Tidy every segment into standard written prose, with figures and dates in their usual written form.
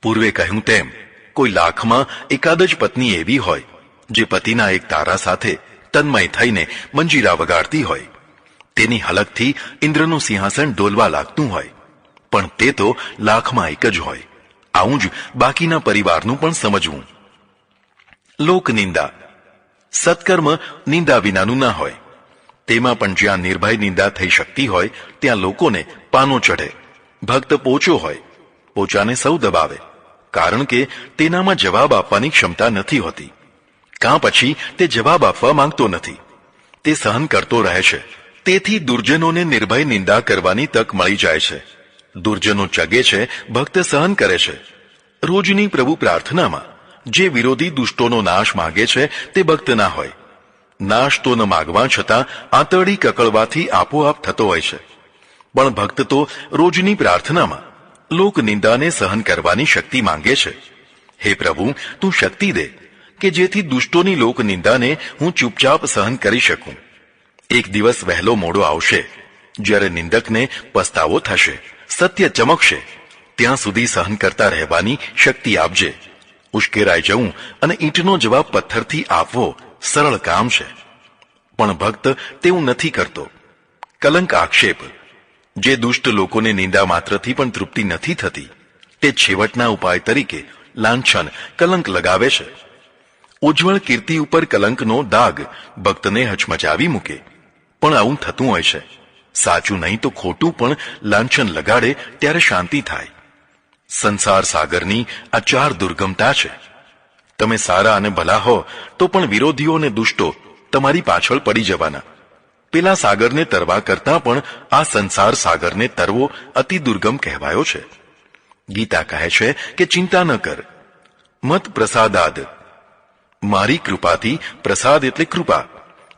પૂર્વે કહ્યું તેમ કોઈ લાખમાં એકાદ જ પત્ની એવી હોય જે પતિના એક તારા સાથે તન્મય થઈને મંજીરા વગાડતી હોય. તેની હલકથી ઇન્દ્રનું સિંહાસન ડોલવા લાગતું હોય, પણ તે તો લાખમાં એક જ હોય. આવું જ બાકીના પરિવારનું પણ સમજવું. લોક નિંદા. સત્કર્મ નિંદા વિનાનું ના હોય. તેમાં પણ જ્યાં નિર્ભય નિંદા થઈ શકતી હોય ત્યાં લોકોને પાનો ચઢે. ભક્ત પોચો હોય, પોચાને સૌ દબાવે, કારણ કે તેનામાં જવાબ આપવાની ક્ષમતા નથી હોતી. કાં પછી તે જવાબ આપવા માંગતો નથી, તે સહન કરતો રહે છે. તેથી દુર્જનોને નિર્ભય નિંદા કરવાની તક મળી જાય છે. દુર્જનો ચગે છે, ભક્ત સહન કરે છે. રોજની પ્રભુ પ્રાર્થનામાં જે વિરોધી દુષ્ટોનો નાશ માગે છે તે ભક્ત ના હોય. નાશ તો ન માગવા છતાં આંતરડી કકળવાથી આપોઆપ થતો હોય છે. પણ ભક્ત તો રોજની પ્રાર્થનામાં લોક નિંદાને સહન કરવાની શક્તિ માંગે છે. હે પ્રભુ, તું શક્તિ દે કે જેથી દુષ્ટોની લોક નિંદાને હું ચૂપચાપ સહન કરી શકું. એક દિવસ વહેલો મોડો આવશે જ્યારે નિંદકને પસ્તાવો થશે, સત્ય ચમકશે. ત્યાં સુધી સહન કરતા રહેવાની શક્તિ આપજે. ઉશ્કેરાઈ જવું અને ઈંટનો જવાબ પથ્થરથી આપવો સરળ કામ છે, પણ ભક્ત તેવું નથી કરતો. કલંક આક્ષેપ. જે દુષ્ટ લોકોને નિંદા માત્રથી પણ તૃપ્તિ નથી થતી, તે છેવટના ઉપાય તરીકે લાંછન કલંક લગાવે છે. ઉજ્જવળ કીર્તિ ઉપર કલંકનો દાગ ભક્તને હચમચાવી મૂકે. પણ આવું થતું હોય છે. સાચું નહીં તો ખોટું પણ લાંછન લગાડે ત્યારે શાંતિ થાય. સંસાર સાગરની આ 4 દુર્ગમતા છે. તમે સારા અને ભલા હો તો પણ વિરોધીઓ અને દુષ્ટો તમારી પાછળ પડી જવાના. પેલા સાગરને તરવા કરતા પણ આ સંસાર સાગરને તરવો અતિ દુર્ગમ કહેવાયો છે. ગીતા કહે છે કે ચિંતા ન કર, મત પ્રસાદાદ. મારી કૃપાથી, પ્રસાદ એટલે કૃપા.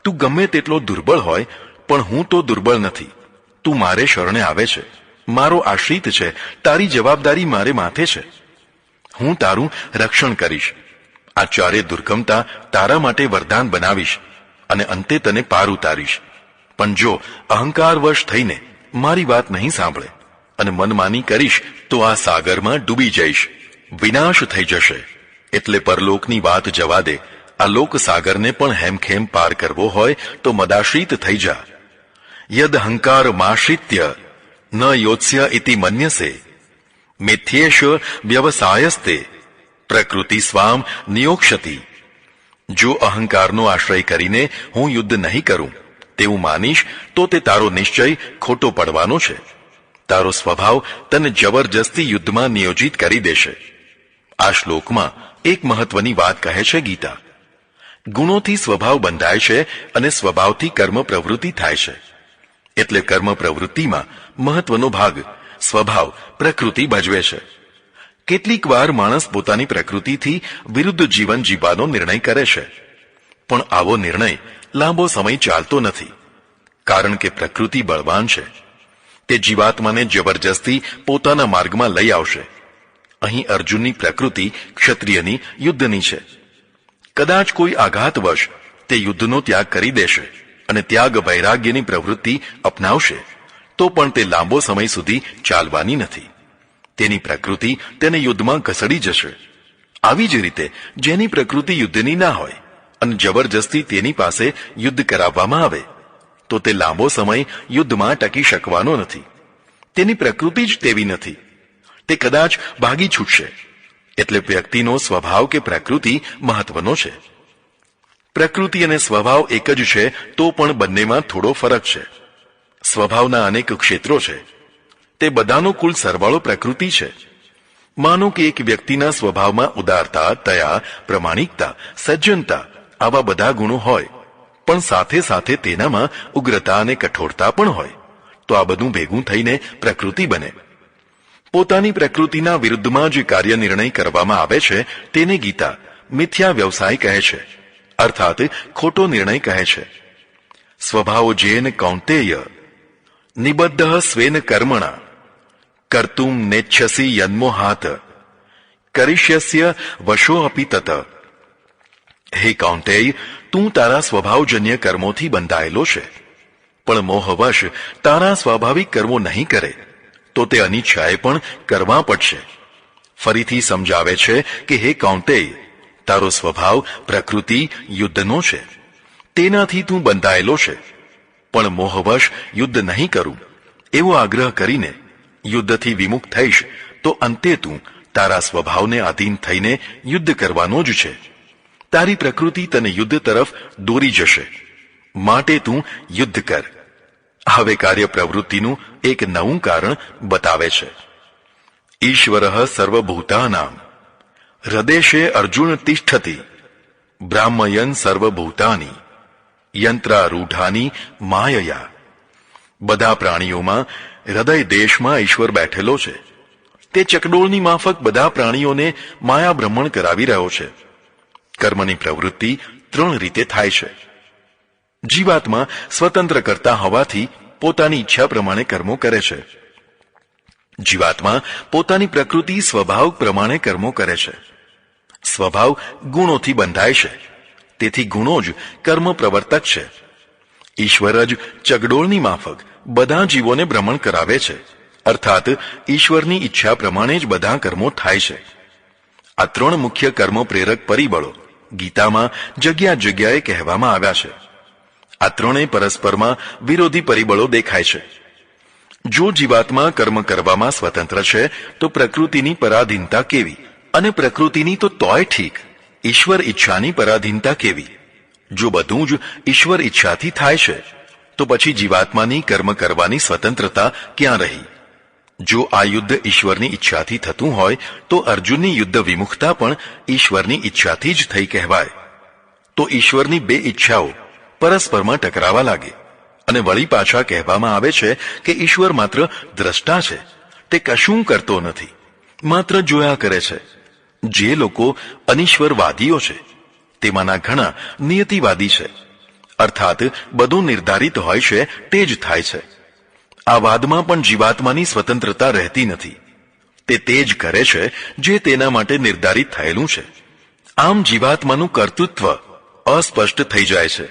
તું ગમે તેટલો દુર્બળ હોય, પણ હું તો દુર્બળ નથી. તું મારે શરણે આવે છે, મારો આશ્રિત છે, તારી જવાબદારી મારે માથે છે. હું તારું રક્ષણ કરીશ. આ 4 દુર્ગમતા તારા માટે વરદાન બનાવીશ અને અંતે તને પાર ઉતારીશ. પણ જો અહંકારવશ થઈને મારી વાત નહીં સાંભળે અને મનમાની કરીશ તો આ સાગરમાં ડૂબી જઈશ, વિનાશ થઈ જશે. એટલે પરલોકની વાત જવા દે. આ લોક સાગરને પણ હેમખેમ પાર કરવો હોય તો મદાશ્રિત થઈ જા. યદ અહંકાર માશ્રિત્ય ન યોત્સ્ય ઇતિ મન્યસે મિથ્યેશ વ્યવસાયસ્તે પ્રકૃતિ સ્વામ નિયોક્ષતિ. જો અહંકારનો આશ્રય કરીને હું યુદ્ધ નહીં કરું તેવું માનીશ તો તે તારો નિશ્ચય ખોટો પડવાનો છે. તારો સ્વભાવ તને જબરજસ્તી યુદ્ધમાં નિયોજિત કરી દેશે. આ શ્લોકમાં એક મહત્વની વાત કહે છે ગીતા. ગુણોથી સ્વભાવ બંધાય છે અને સ્વભાવથી કર્મ પ્રવૃત્તિ થાય છે. એટલે કર્મ પ્રવૃત્તિમાં મહત્વનો ભાગ સ્વભાવ પ્રકૃતિ ભજવે છે. કેટલીક વાર માણસ પોતાની પ્રકૃતિથી વિરુદ્ધ જીવન જીવવાનો નિર્ણય કરે છે, પણ આવો નિર્ણય લાંબો સમય ચાલતો નથી, કારણ કે પ્રકૃતિ બળવાન છે. તે જીવાત્માને જબરજસ્તી પોતાના માર્ગમાં લઈ આવશે. અહીં અર્જુનની પ્રકૃતિ ક્ષત્રિયની યુદ્ધની છે. કદાચ કોઈ આઘાતવશ તે યુદ્ધનો ત્યાગ કરી દેશે અને ત્યાગ વૈરાગ્યની પ્રવૃત્તિ અપનાવશે તો પણ તે લાંબો સમય સુધી ચાલવાની નથી. તેની પ્રકૃતિ તેને યુદ્ધમાં ઘસડી જશે. આવી જ રીતે જેની પ્રકૃતિ યુદ્ધની ના હોય અને જબરજસ્તી તેની પાસે યુદ્ધ કરાવવામાં આવે તો તે લાંબો સમય યુદ્ધમાં ટકી શકવાનો નથી. તેની પ્રકૃતિ જ તેવી નથી. તે કદાચ ભાગી છૂટશે. એટલે વ્યક્તિનો સ્વભાવ કે પ્રકૃતિ મહત્વનો છે. પ્રકૃતિ અને સ્વભાવ એક જ છે તો પણ બંનેમાં થોડો ફરક છે. સ્વભાવના અનેક ક્ષેત્રો છે, તે બધાનો કુલ સરવાળો પ્રકૃતિ છે. માનો કે એક વ્યક્તિના સ્વભાવમાં ઉદારતા, દયા, પ્રમાણિકતા, સજ્જનતા આવા બધા ગુણો હોય, પણ સાથે સાથે તેનામાં ઉગ્રતા અને કઠોરતા પણ હોય, તો આ બધું ભેગું થઈને પ્રકૃતિ બને. પોતાની પ્રકૃતિના વિરુદ્ધમાં જે કાર્ય નિર્ણય કરવામાં આવે છે તેને ગીતા મિથ્યા વ્યવસાય કહે છે, અર્થાત ખોટો નિર્ણય કહે છે. સ્વભાવ જેન કૌંતેય નિબદ્ધ સ્વેન કર્મણા કર્તુમ નેચ્છસી યન્મોહાત કરિષ્યસ્ય વશો અપી તત. હે કૌંતેય, તું તારા સ્વભાવજન્ય કર્મોથી બંધાયેલો છે, પણ મોહવશ તારા સ્વાભાવિક કર્મો નહીં કરે તો તે અનિચ્છાએ પણ કરવા પડશે. ફરીથી સમજાવે છે કે હે કૌંતેય, તારો સ્વભાવ પ્રકૃતિ યુદ્ધનો છે, તેનાથી તું બંધાયેલો છે, પણ મોહવશ યુદ્ધ નહીં કરું એવો આગ્રહ કરીને યુદ્ધથી વિમુખ થઈશ તો અંતે તું તારા સ્વભાવને આધીન થઈને યુદ્ધ કરવાનો જ છે. તારી પ્રકૃતિ તને યુદ્ધ તરફ દોરી જશે, માટે તું યુદ્ધ કર. હવે કાર્ય પ્રવૃત્તિનું એક નવું કારણ બતાવે છે. ઈશ્વરઃ સર્વભૂતાનાં હૃદેશે અર્જુન તિષ્ઠતિ બ્રાહ્મયન સર્વભૂતાની યંત્રારૂઢાની માયયા. બધા પ્રાણીઓમાં હૃદય દેશમાં ઈશ્વર બેઠેલો છે. તે ચકડોળની માફક બધા પ્રાણીઓને માયા ભ્રમણ કરાવી રહ્યો છે. કર્મની પ્રવૃત્તિ 3 રીતે થાય છે. જીવાત્મા સ્વતંત્ર કરતા હોવાથી પોતાની ઈચ્છા પ્રમાણે કર્મો કરે છે. જીવાત્મા પોતાની પ્રકૃતિ સ્વભાવ પ્રમાણે કર્મો કરે છે. સ્વભાવ ગુણોથી બંધાય છે, તેથી ગુણો જ કર્મ પ્રવર્તક છે. ઈશ્વર જ ચગડોળની માફક બધા જીવોને ભ્રમણ કરાવે છે, અર્થાત ઈશ્વરની ઈચ્છા પ્રમાણે જ બધા કર્મો થાય છે. આ 3 મુખ્ય કર્મ પ્રેરક પરિબળો ગીતામાં જગ્યા જગ્યાએ કહેવામાં આવ્યા છે. આ 3 પરસ્પરમાં વિરોધી પરિબળો દેખાય છે. જો જીવાત્મા કર્મ કરવામાં સ્વતંત્ર છે તો પ્રકૃતિની પરાધીનતા કેવી? અને પ્રકૃતિની તો તોય ઠીક, ઈશ્વર ઈચ્છાની પરાધીનતા કેવી? જો બધું જ ઈશ્વર ઈચ્છાથી થાય છે તો પછી જીવાત્માની કર્મ કરવાની સ્વતંત્રતા ક્યાં રહી? જો આ યુદ્ધ ઈશ્વરની ઈચ્છાથી થતું હોય તો અર્જુનની યુદ્ધ વિમુખતા પણ ઈશ્વરની ઈચ્છાથી જ થઈ કહેવાય. તો ઈશ્વરની 2 ઈચ્છાઓ પરસ્પરમાં ટકરાવા લાગે અને વળી પાછા કહેવામાં આવે છે કે ઈશ્વર માત્ર દ્રષ્ટા છે, તે કશું કરતો નથી, માત્ર જોયા કરે છે. જે લોકો અનિશ્વરવાદીઓ છે તેમાંના ઘણા નિયતિવાદી છે, અર્થાત બધું નિર્ધારિત હોય છે તે જ થાય છે. આ વાદમાં પણ જીવાત્માની સ્વતંત્રતા રહેતી નથી. તે જ કરે છે જે તેના માટે નિર્ધારિત થયેલું છે. આમ જીવાત્માનું કર્તૃત્વ અસ્પષ્ટ થઈ જાય છે.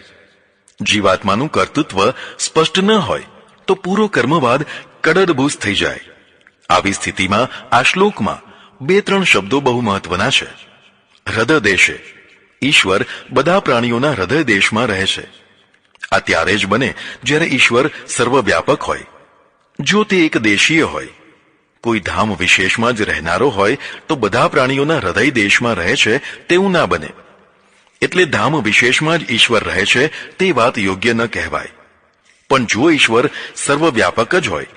જીવાત્માનું કર્તૃત્વ સ્પષ્ટ ન હોય તો પૂરો કર્મવાદ કડદભૂસ થઈ જાય. આવી સ્થિતિમાં આ શ્લોકમાં 2-3 શબ્દો બહુ મહત્વના છે. હૃદય દેશે, ઈશ્વર બધા પ્રાણીઓના હૃદય દેશમાં રહે છે. આ ત્યારે જ બને જ્યારે ઈશ્વર સર્વવ્યાપક હોય. જો તે એક દેશીય હોય, કોઈ ધામ વિશેષમાં જ રહેનારો હોય તો બધા પ્રાણીઓના હૃદય દેશમાં રહે છે તેવું ના બને. એટલે ધામ વિશેષમાં જ ઈશ્વર રહે છે તે વાત યોગ્ય ન કહેવાય. પણ જો ઈશ્વર સર્વવ્યાપક જ હોય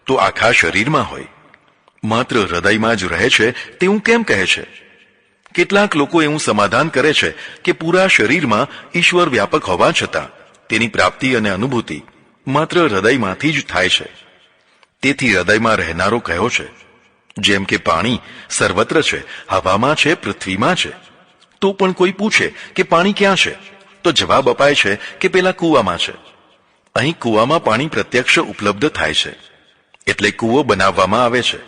તો આખા શરીરમાં હોય, માત્ર હૃદયમાં જ રહે છે તેવું કેમ કહે છે? કેટલાક લોકો એવું સમાધાન કરે છે કે પૂરા શરીરમાં ઈશ્વર વ્યાપક હોવા છતાં તેની પ્રાપ્તિ અને અનુભૂતિ માત્ર હૃદયમાંથી જ થાય છે. તેથી હૃદયમાં રહેનારો કયો છે. જેમ કે પાણી સર્વત્ર છે, હવામાં છે, પૃથ્વીમાં છે. તો પણ કોઈ પૂછે કે પાણી ક્યાં છે તો જવાબ અપાય છે કે પેલા કૂવામાં છે. અહીં કૂવામાં પાણી પ્રત્યક્ષ ઉપલબ્ધ થાય છે, એટલે કૂવો બનાવવામાં આવે છે.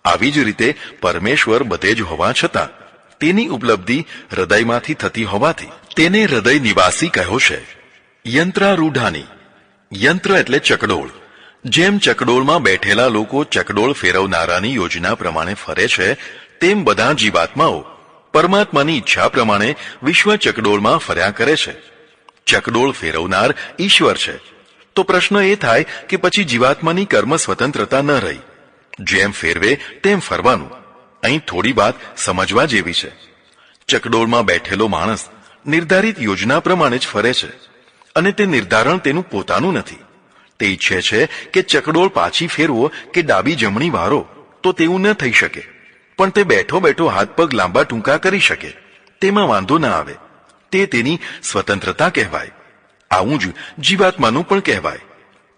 આવી જ રીતે પરમેશ્વર બધે જ હોવા છતાં તેની ઉપલબ્ધિ હૃદયમાંથી થતી હોવાથી તેને હૃદય નિવાસી કહ્યો છે. યંત્રારૂઢાની, યંત્ર એટલે ચકડોળ. જેમ ચકડોળમાં બેઠેલા લોકો ચકડોળ ફેરવનારાની યોજના પ્રમાણે ફરે છે, તેમ બધા જીવાત્માઓ પરમાત્માની ઈચ્છા પ્રમાણે વિશ્વ ચકડોળમાં ફર્યા કરે છે. ચકડોળ ફેરવનાર ઈશ્વર છે. તો પ્રશ્ન એ થાય કે પછી જીવાત્માની કર્મ સ્વતંત્રતા ન રહી. જેમ ફેરવે તેમ ફરવાનું. અહીં થોડી વાત સમજવા જેવી છે. ચકડોળમાં બેઠેલો માણસ નિર્ધારિત યોજના પ્રમાણે જ ફરે છે અને તે નિર્ધારણ તેનું પોતાનું નથી. તે ઈચ્છે છે કે ચકડોળ પાછી ફેરવો કે ડાબી જમણી વારો તો તેવું ન થઈ શકે, પણ તે બેઠો બેઠો હાથ પગ લાંબા ટૂંકા કરી શકે, તેમાં વાંધો ન આવે. તે તેની સ્વતંત્રતા કહેવાય. આવું જ જીવાત્માનું પણ કહેવાય.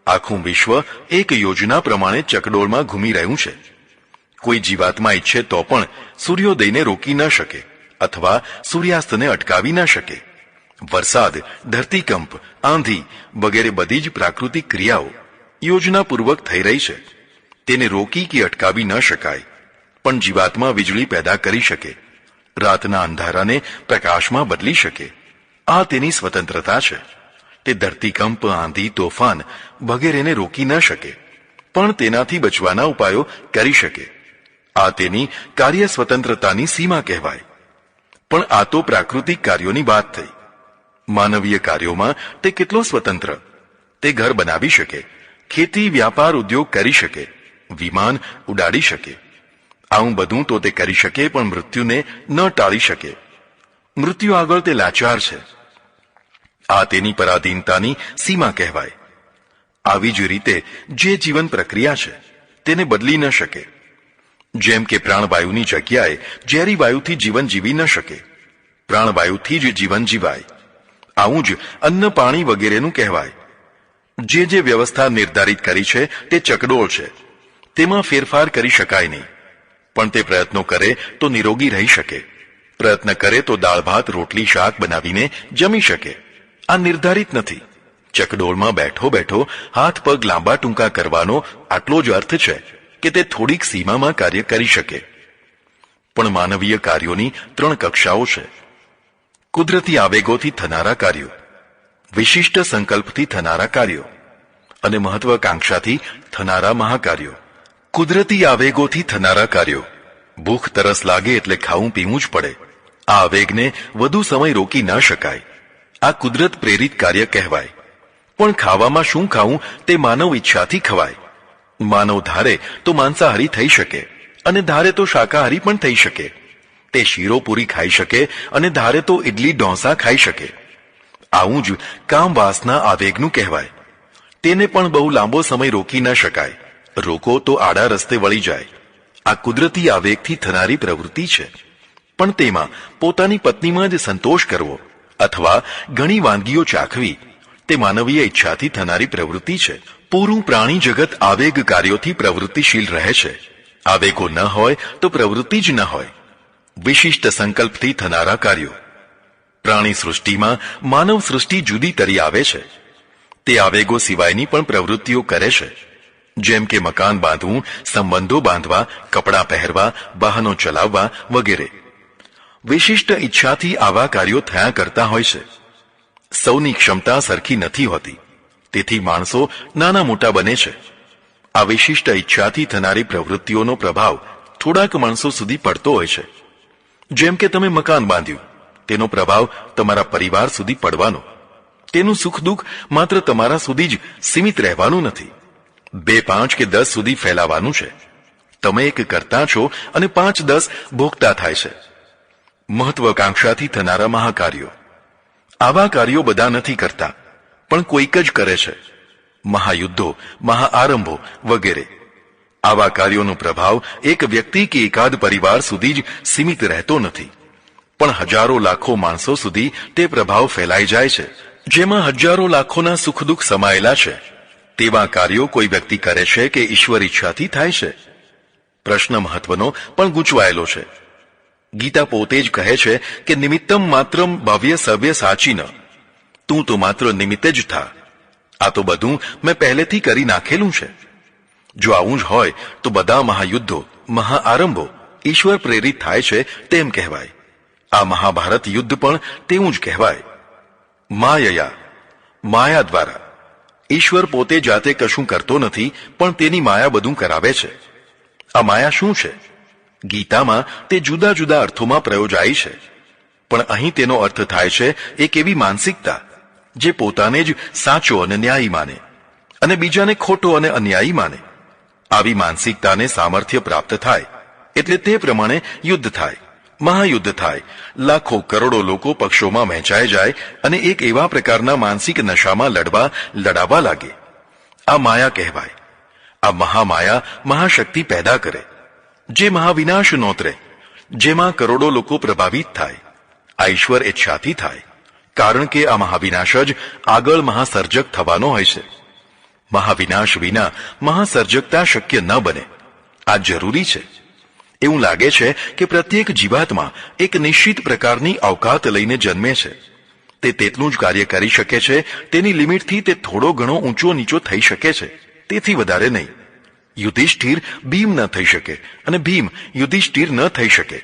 આખું વિશ્વ એક યોજના પ્રમાણે ચકડોળમાં ઘૂમી રહ્યું છે. કોઈ જીવાત્મા ઈચ્છે તો પણ સૂર્યોદયને રોકી ન શકે અથવા સૂર્યાસ્તને અટકાવી ન શકે. વરસાદ, ધરતીકંપ, આંધી વગેરે બધી જ પ્રાકૃતિક ક્રિયાઓ યોજનાપૂર્વક થઈ રહી છે. તેને રોકી કે અટકાવી ન શકાય. પણ જીવાત્મા વીજળી પેદા કરી શકે, રાતના અંધારાને પ્રકાશમાં બદલી શકે. આ તેની સ્વતંત્રતા છે. તે ધરતીકંપ, આંધી, તોફાન વગેરેને રોકી ન શકે, પણ તેનાથી બચવાના ઉપાયો કરી શકે. આ તેની કાર્ય સ્વતંત્રતાની સીમા કહેવાય. પણ આ તો પ્રાકૃતિક કાર્યોની વાત થઈ. માનવીય કાર્યોમાં તે કેટલો સ્વતંત્ર! તે ઘર બનાવી શકે, ખેતી વ્યાપાર ઉદ્યોગ કરી શકે, વિમાન ઉડાડી શકે. આવું બધું તો તે કરી શકે, પણ મૃત્યુને ન ટાળી શકે. મૃત્યુ આગળ તે લાચાર છે. આ તેની પરાધીનતાની સીમા કહેવાય. આવી જ રીતે જે જીવન પ્રક્રિયા છે તેને બદલી ન શકે. જેમ કે પ્રાણવાયુની જગ્યાએ ઝેરી વાયુથી જીવન જીવી ન શકે, પ્રાણવાયુથી જ જીવન જીવાય. આવું જ અન્ન પાણી વગેરેનું કહેવાય. જે જે વ્યવસ્થા નિર્ધારિત કરી છે તે ચકડોળ છે, તેમાં ફેરફાર કરી શકાય નહીં. પણ તે પ્રયત્નો કરે તો નિરોગી રહી શકે, પ્રયત્ન કરે તો દાળ ભાત રોટલી શાક બનાવીને જમી શકે. આ નિર્ધારિત નથી. ચકડોળમાં બેઠો બેઠો હાથ પગ લાંબા ટૂંકા કરવાનો આટલો જ અર્થ છે કે તે થોડીક સીમામાં કાર્ય કરી શકે. પણ માનવીય કાર્યોની 3 કક્ષાઓ છે. કુદરતી આવેગોથી થનારા કાર્યો, વિશિષ્ટ સંકલ્પથી થનારા કાર્યો અને મહત્વાકાંક્ષાથી થનારા મહાકાર્યો. કુદરતી આવેગોથી થનારા કાર્યો. ભૂખ તરસ લાગે એટલે ખાવું પીવું જ પડે. આ આવેગને વધુ સમય રોકી ન શકાય. આ કુદરત પ્રેરિત કાર્ય કહેવાય. પણ ખાવામાં શું ખાવું તે માનવ ઈચ્છાથી ખવાય. માનવ ધારે તો માંસાહારી થઈ શકે અને ધારે તો શાકાહારી પણ થઈ શકે. તે શીરો પૂરી ખાઈ શકે અને ધારે તો ઇડલી ઢોસા ખાઈ શકે. આવું જ કામ વાસના આવેગનું કહેવાય. તેને પણ બહુ લાંબો સમય રોકી ન શકાય. રોકો તો આડા રસ્તે વળી જાય. આ કુદરતી આવેગથી થનારી પ્રવૃત્તિ છે. પણ તેમાં પોતાની પત્નીમાં જ સંતોષ કરવો અથવા ઘણી વાનગીઓ ચાખવી તે માનવીય ઈચ્છાથી થનારી પ્રવૃત્તિ છે. પૂરું પ્રાણી જગત આવેગ કાર્યોથી પ્રવૃત્તિશીલ રહે છે. આવેગો ન હોય તો પ્રવૃત્તિ જ ન હોય. વિશિષ્ટ સંકલ્પથી થનારા કાર્યો. પ્રાણી સૃષ્ટિમાં માનવ સૃષ્ટિ જુદી તરી આવે છે. તે આવેગો સિવાયની પણ પ્રવૃત્તિઓ કરે છે. જેમ કે મકાન બાંધવું, સંબંધો બાંધવા, કપડાં પહેરવા, વાહનો ચલાવવા વગેરે. વિશિષ્ટ ઈચ્છાથી આવા કાર્યો થયા કરતા હોય છે. સૌની ક્ષમતા સરખી નથી હોતી, તેથી માણસો નાના મોટા બને છે. આ વિશિષ્ટ ઈચ્છાથી થનારી પ્રવૃત્તિઓનો પ્રભાવ થોડાક માણસો સુધી પડતો હોય છે. જેમ કે તમે મકાન બાંધ્યું, તેનો પ્રભાવ તમારા પરિવાર સુધી પડવાનો. તેનું સુખ દુઃખ માત્ર તમારા સુધી જ સીમિત રહેવાનું નથી, 2, 5 કે 10 સુધી ફેલાવાનું છે. તમે એક કરતા છો અને 5, 10 ભોગતા થાય છે. મહત્વાકાંક્ષાથી થનારા મહાકાર્યો. આવા કાર્યો બધા નથી કરતા, પણ કોઈક જ કરે છે. મહાયુદ્ધો, મહાઆરંભો વગેરે. આવા કાર્યોનો પ્રભાવ એક વ્યક્તિ કે એકાદ પરિવાર સુધી જ સીમિત રહેતો નથી, પણ હજારો લાખો માણસો સુધી તે પ્રભાવ ફેલાઈ જાય છે. જેમાં હજારો લાખોના સુખ દુઃખ સમાયેલા છે. તેવા કાર્યો કોઈ વ્યક્તિ કરે છે કે ઈશ્વર ઈચ્છાથી થાય છે? પ્રશ્ન મહત્વનો પણ ગૂંચવાયેલો છે. ગીતા પોતે જ કહે છે કે નિમિત્તમ માત્રમ ભવ્ય સવ્ય સાચીન. તું તો માત્ર નિમિત્ત જ થા. આ તો બધું મેં પહેલેથી કરી નાખેલું છે. જો આવું જ હોય તો બધા મહાયુદ્ધો, મહાઆરંભો ઈશ્વર પ્રેરિત થાય છે તેમ કહેવાય. આ મહાભારત યુદ્ધ પણ તેવું જ કહેવાય. માયયા, માયા દ્વારા. ઈશ્વર પોતે જાતે કશું કરતો નથી, પણ તેની માયા બધું કરાવે છે. આ માયા શું છે? ગીતામાં તે જુદા જુદા અર્થોમાં પ્રયોજાઈ છે, પણ અહીં તેનો અર્થ થાય છે એક એવી માનસિકતા જે પોતાને જ સાચો અને ન્યાયી માને અને બીજાને ખોટો અને અન્યાયી માને. આવી માનસિકતાને સામર્થ્ય પ્રાપ્ત થાય એટલે તે પ્રમાણે યુદ્ધ થાય, મહાયુદ્ધ થાય. લાખો કરોડો લોકો પક્ષોમાં વહેંચાઈ જાય અને એક એવા પ્રકારના માનસિક નશામાં લડાવા લાગે. આ માયા કહેવાય. આ મહામાયા મહાશક્તિ પેદા કરે, જે મહાવિનાશ નોતરે, જેમાં કરોડો લોકો પ્રભાવિત થાય. આ ઈશ્વર ઈચ્છાથી થાય, કારણ કે આ મહાવિનાશ જ આગળ મહાસર્જક થવાનો હોય છે. મહાવિનાશ વિના મહાસર્જકતા શક્ય ન બને. આ જરૂરી છે. એવું લાગે છે કે પ્રત્યેક જીવાત્મા એક નિશ્ચિત પ્રકારની અવકાત લઈને જન્મે છે. તે તેટલું જ કાર્ય કરી શકે છે. તેની લિમિટથી તે થોડો ઘણો ઊંચો નીચો થઈ શકે છે, તેથી વધારે નહીં. યુધિષ્ઠિર ભીમ ન થઈ શકે અને ભીમ યુધિષ્ઠિર ન થઈ શકે.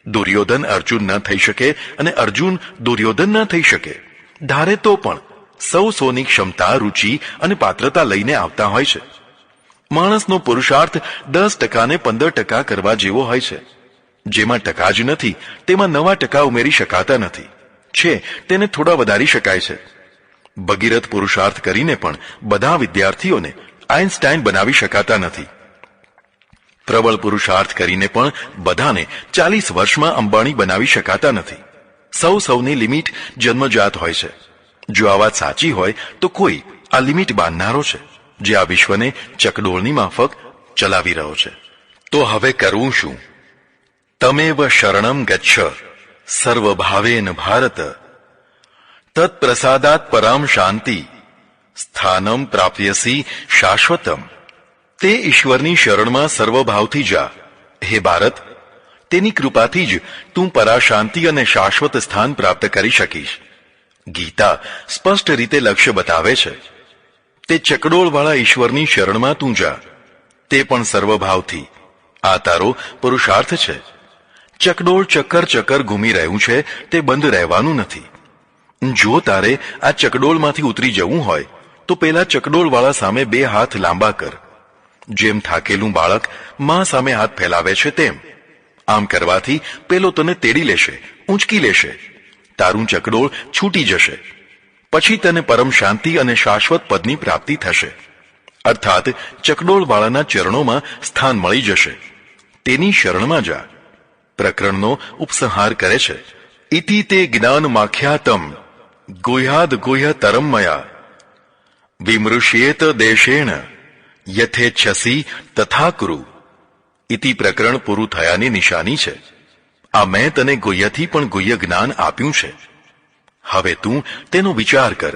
દુર્યોધન અર્જુન ન થઈ શકે અને અર્જુન દુર્યોધન ન થઈ શકે. ધારે તો પણ સૌની ક્ષમતા, રુચિ અને પાત્રતા લઈને આવતા હોય છે. માણસનો પુરુષાર્થ 10% ને 15% કરવા જેવો હોય છે. જેમાં ટકા જ નથી તેમાં 9% ઉમેરી શકાતા નથી. છે તેને થોડા વધારી શકાય છે. ભગીરથ પુરુષાર્થ કરીને પણ બધા વિદ્યાર્થીઓને આઇન્સ્ટાઇન બનાવી શકાતા નથી. પ્રબળ પુરુષાર્થ કરીને પણ બધાને 40 વર્ષમાં અંબાણી બનાવી શકાતા નથી. સૌની લિમિટ જન્મજાત હોય છે. જો આ વાત સાચી હોય તો કોઈ આ લિમિટ બાંધનારો છે, જે આ વિશ્વને ચકડોળની માફક ચલાવી રહ્યો છે. તો હવે કરવું શું? તમેવ શરણમ ગચ્છ સર્વભાવેન ભારત તત્પ્રસાદાત પરામ શાંતિ સ્થાનમ પ્રાપ્યસી શાશ્વતમ. તે ઈશ્વરની શરણમાં સર્વભાવથી જા હે ભારત. તેની કૃપાથી જ તું પરાશાંતિ અને શાશ્વત સ્થાન પ્રાપ્ત કરી શકીશ. ગીતા સ્પષ્ટ રીતે લક્ષ્ય બતાવે છે. તે ચકડોળવાળા ઈશ્વરની શરણમાં તું જા, તે પણ સર્વભાવથી. આ તારો પુરુષાર્થ છે. ચકડોળ ચક્કર ઘૂમી રહ્યું છે તે બંધ રહેવાનું નથી. જો તારે આ ચકડોળમાંથી ઉતરી જવું હોય તો પેલા ચકડોળવાળા સામે 2 હાથ લાંબા કર. જેમ થાકેલું બાળક માં સામે હાથ ફેલાવે છે તેમ. આમ કરવાથી પેલો તને તેડી લેશે, ઊંચકી લેશે. તારું ચકડોળ છૂટી જશે. પછી તને પરમ શાંતિ અને શાશ્વત પદની પ્રાપ્તિ થશે. અર્થાત ચકડોળવાળાના ચરણોમાં સ્થાન મળી જશે. તેની શરણમાં જા. પ્રકરણનો ઉપસંહાર કરે છે. ઇતિ તે જ્ઞાન માખ્યાતમ ગુહ્યાદ ગુહ્ય તરમયા વિમૃશ્યેત દેશેણ યથેચ્છસી તથા કુરુ. ઇતિ પ્રકરણ પૂરું થયાની નિશાની છે. આ મેં તને ગુહ્યથી પણ ગુહ્ય જ્ઞાન આપ્યું છે. હવે તું તેનો વિચાર કર,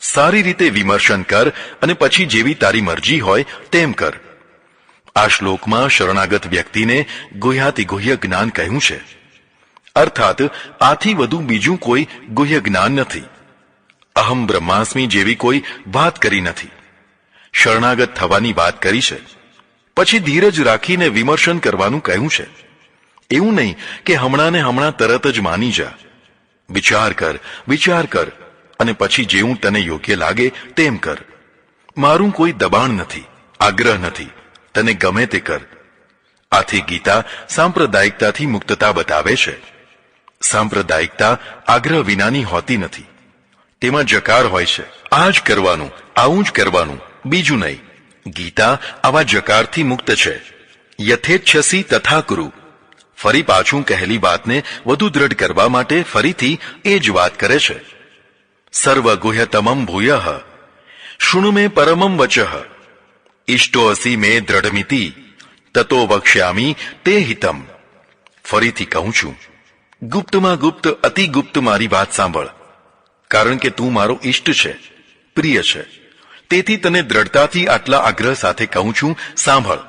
સારી રીતે વિમર્શન કર અને પછી જેવી તારી મરજી હોય તેમ કર. આ શ્લોકમાં શરણાગત વ્યક્તિને ગુહ્યાતિ ગુહ્ય જ્ઞાન કહ્યું છે. અર્થાત આથી વધુ બીજું કોઈ ગુહ્ય જ્ઞાન નથી. અહમ બ્રહ્માસ્મિ જેવી કોઈ વાત કરી નથી. શરણાગત થવાની વાત કરી છે. પછી ધીરજ રાખીને વિમર્શન કરવાનું કહ્યું છે. એવું નહીં કે હમણાં તરત જ માની જા. વિચાર કર અને પછી જેવું તને યોગ્ય લાગે તેમ કર. મારું કોઈ દબાણ નથી, આગ્રહ નથી. તને ગમે તે કર. આથી ગીતા સાંપ્રદાયિકતાથી મુક્તતા બતાવે છે. સાંપ્રદાયિકતા આગ્રહ વિનાની હોતી નથી. તેમાં જકાર હોય છે. આ જ કરવાનું, આવું જ કરવાનું, બીજું નહીં. ગીતા આવા જકારથી મુક્ત છે. યથેચ્છસી તથા કુરુ. ફરી પાછું કહેલી વાતને વધુ દ્રઢ કરવા માટે ફરીથી એ જ વાત કરે છે. સર્વ ગુહ્યતમમ ભૂયઃ શૃણુ મે પરમમ વચઃ ઇષ્ટો અસી મે દ્રઢમિતિ તતો વક્ષ્યામી તે હિતમ. ફરીથી કહું છું, ગુપ્તમાં ગુપ્ત અતિ ગુપ્ત મારી વાત સાંભળ. કારણ કે તું મારો ઇષ્ટ છે, પ્રિય છે. તેથી તને દ્રઢતાથી આટલા આગ્રહ સાથે કહું છું, સાંભળ.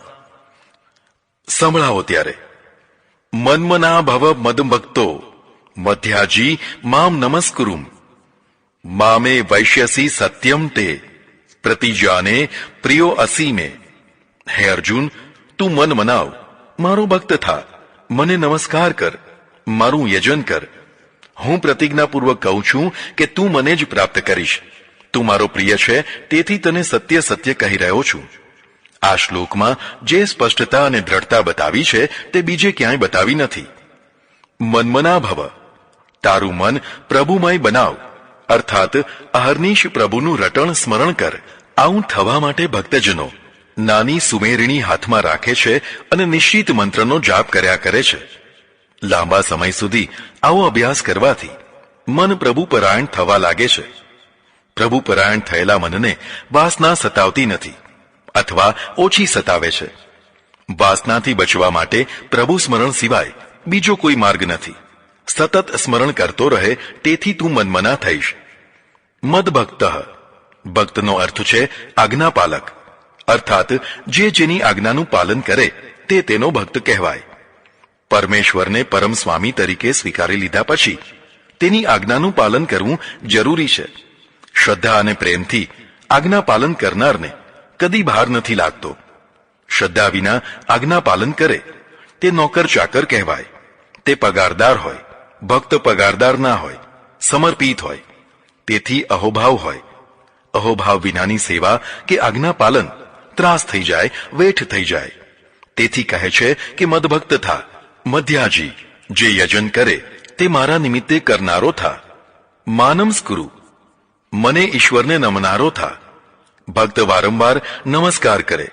સંભળાવો ત્યારે. મન્મના ભવ મદભક્તો મધ્યાજી મામ નમસ્કુરુમ મામે વૈશ્યસી સત્યમ તે પ્રતિજાને પ્રિયો અસી મે. હે અર્જુન, તું મન મનાવ, મારો ભક્ત થા, મને નમસ્કાર કર, મારું યજન કર. હું પ્રતિજ્ઞાપૂર્વક કહું છું કે તું મને જ પ્રાપ્ત કરીશ. તું મારો પ્રિય છે, તેથી તને સત્ય સત્ય કહી રહ્યો છું. આ શ્લોકમાં જે સ્પષ્ટતા અને દ્રઢતા બતાવી છે તે બીજે ક્યાંય બતાવી નથી. મન્મના ભવ. તારું મન પ્રભુમય બનાવ. અર્થાત અહર્નિશ પ્રભુનું રટણ સ્મરણ કર. આવું થવા માટે ભક્તજનો નાની સુમેરણી હાથમાં રાખે છે અને નિશ્ચિત મંત્રનો જાપ કર્યા કરે છે. લાંબા સમય સુધી આવો અભ્યાસ કરવાથી મન પ્રભુ પરાયણ થવા લાગે છે. પ્રભુ પરાયણ થયેલા મનને વાસના સતાવતી નથી અથવા ઓછી સતાવે છે. વાસનાથી બચવા માટે પ્રભુ સ્મરણ સિવાય બીજો કોઈ માર્ગ નથી. સતત સ્મરણ કરતો રહે તેથી તું મન્મના થઈશ. મદભક્ત. ભક્તનો અર્થ છે આજ્ઞાપાલક. અર્થાત જે જેની આજ્ઞાનું પાલન કરે તે તેનો ભક્ત કહેવાય. પરમેશ્વરને પરમ સ્વામી તરીકે સ્વીકારી લીધા પછી તેની આજ્ઞાનું પાલન કરવું જરૂરી છે. શ્રદ્ધા અને પ્રેમથી આજ્ઞા પાલન કરનારને કદી ભાર નથી લાગતો. શ્રદ્ધા વિના આજ્ઞા પાલન કરે તે નોકર ચાકર કહેવાય. તે પગારદાર હોય. ભક્ત પગારદાર ના હોય, સમર્પિત હોય. તેથી અહોભાવ હોય. અહોભાવ વિનાની સેવા કે આજ્ઞા પાલન ત્રાસ થઈ જાય, વેઠ થઈ જાય. તેથી કહે છે કે મદભક્ત થા. મધ્યાજી, જે યજન કરે તે મારા નિમિત્તે કરનારો થા. માનમસ્કુરુ, મને ઈશ્વરને નમનારો થા. ભક્ત વારંવાર નમસ્કાર કરે,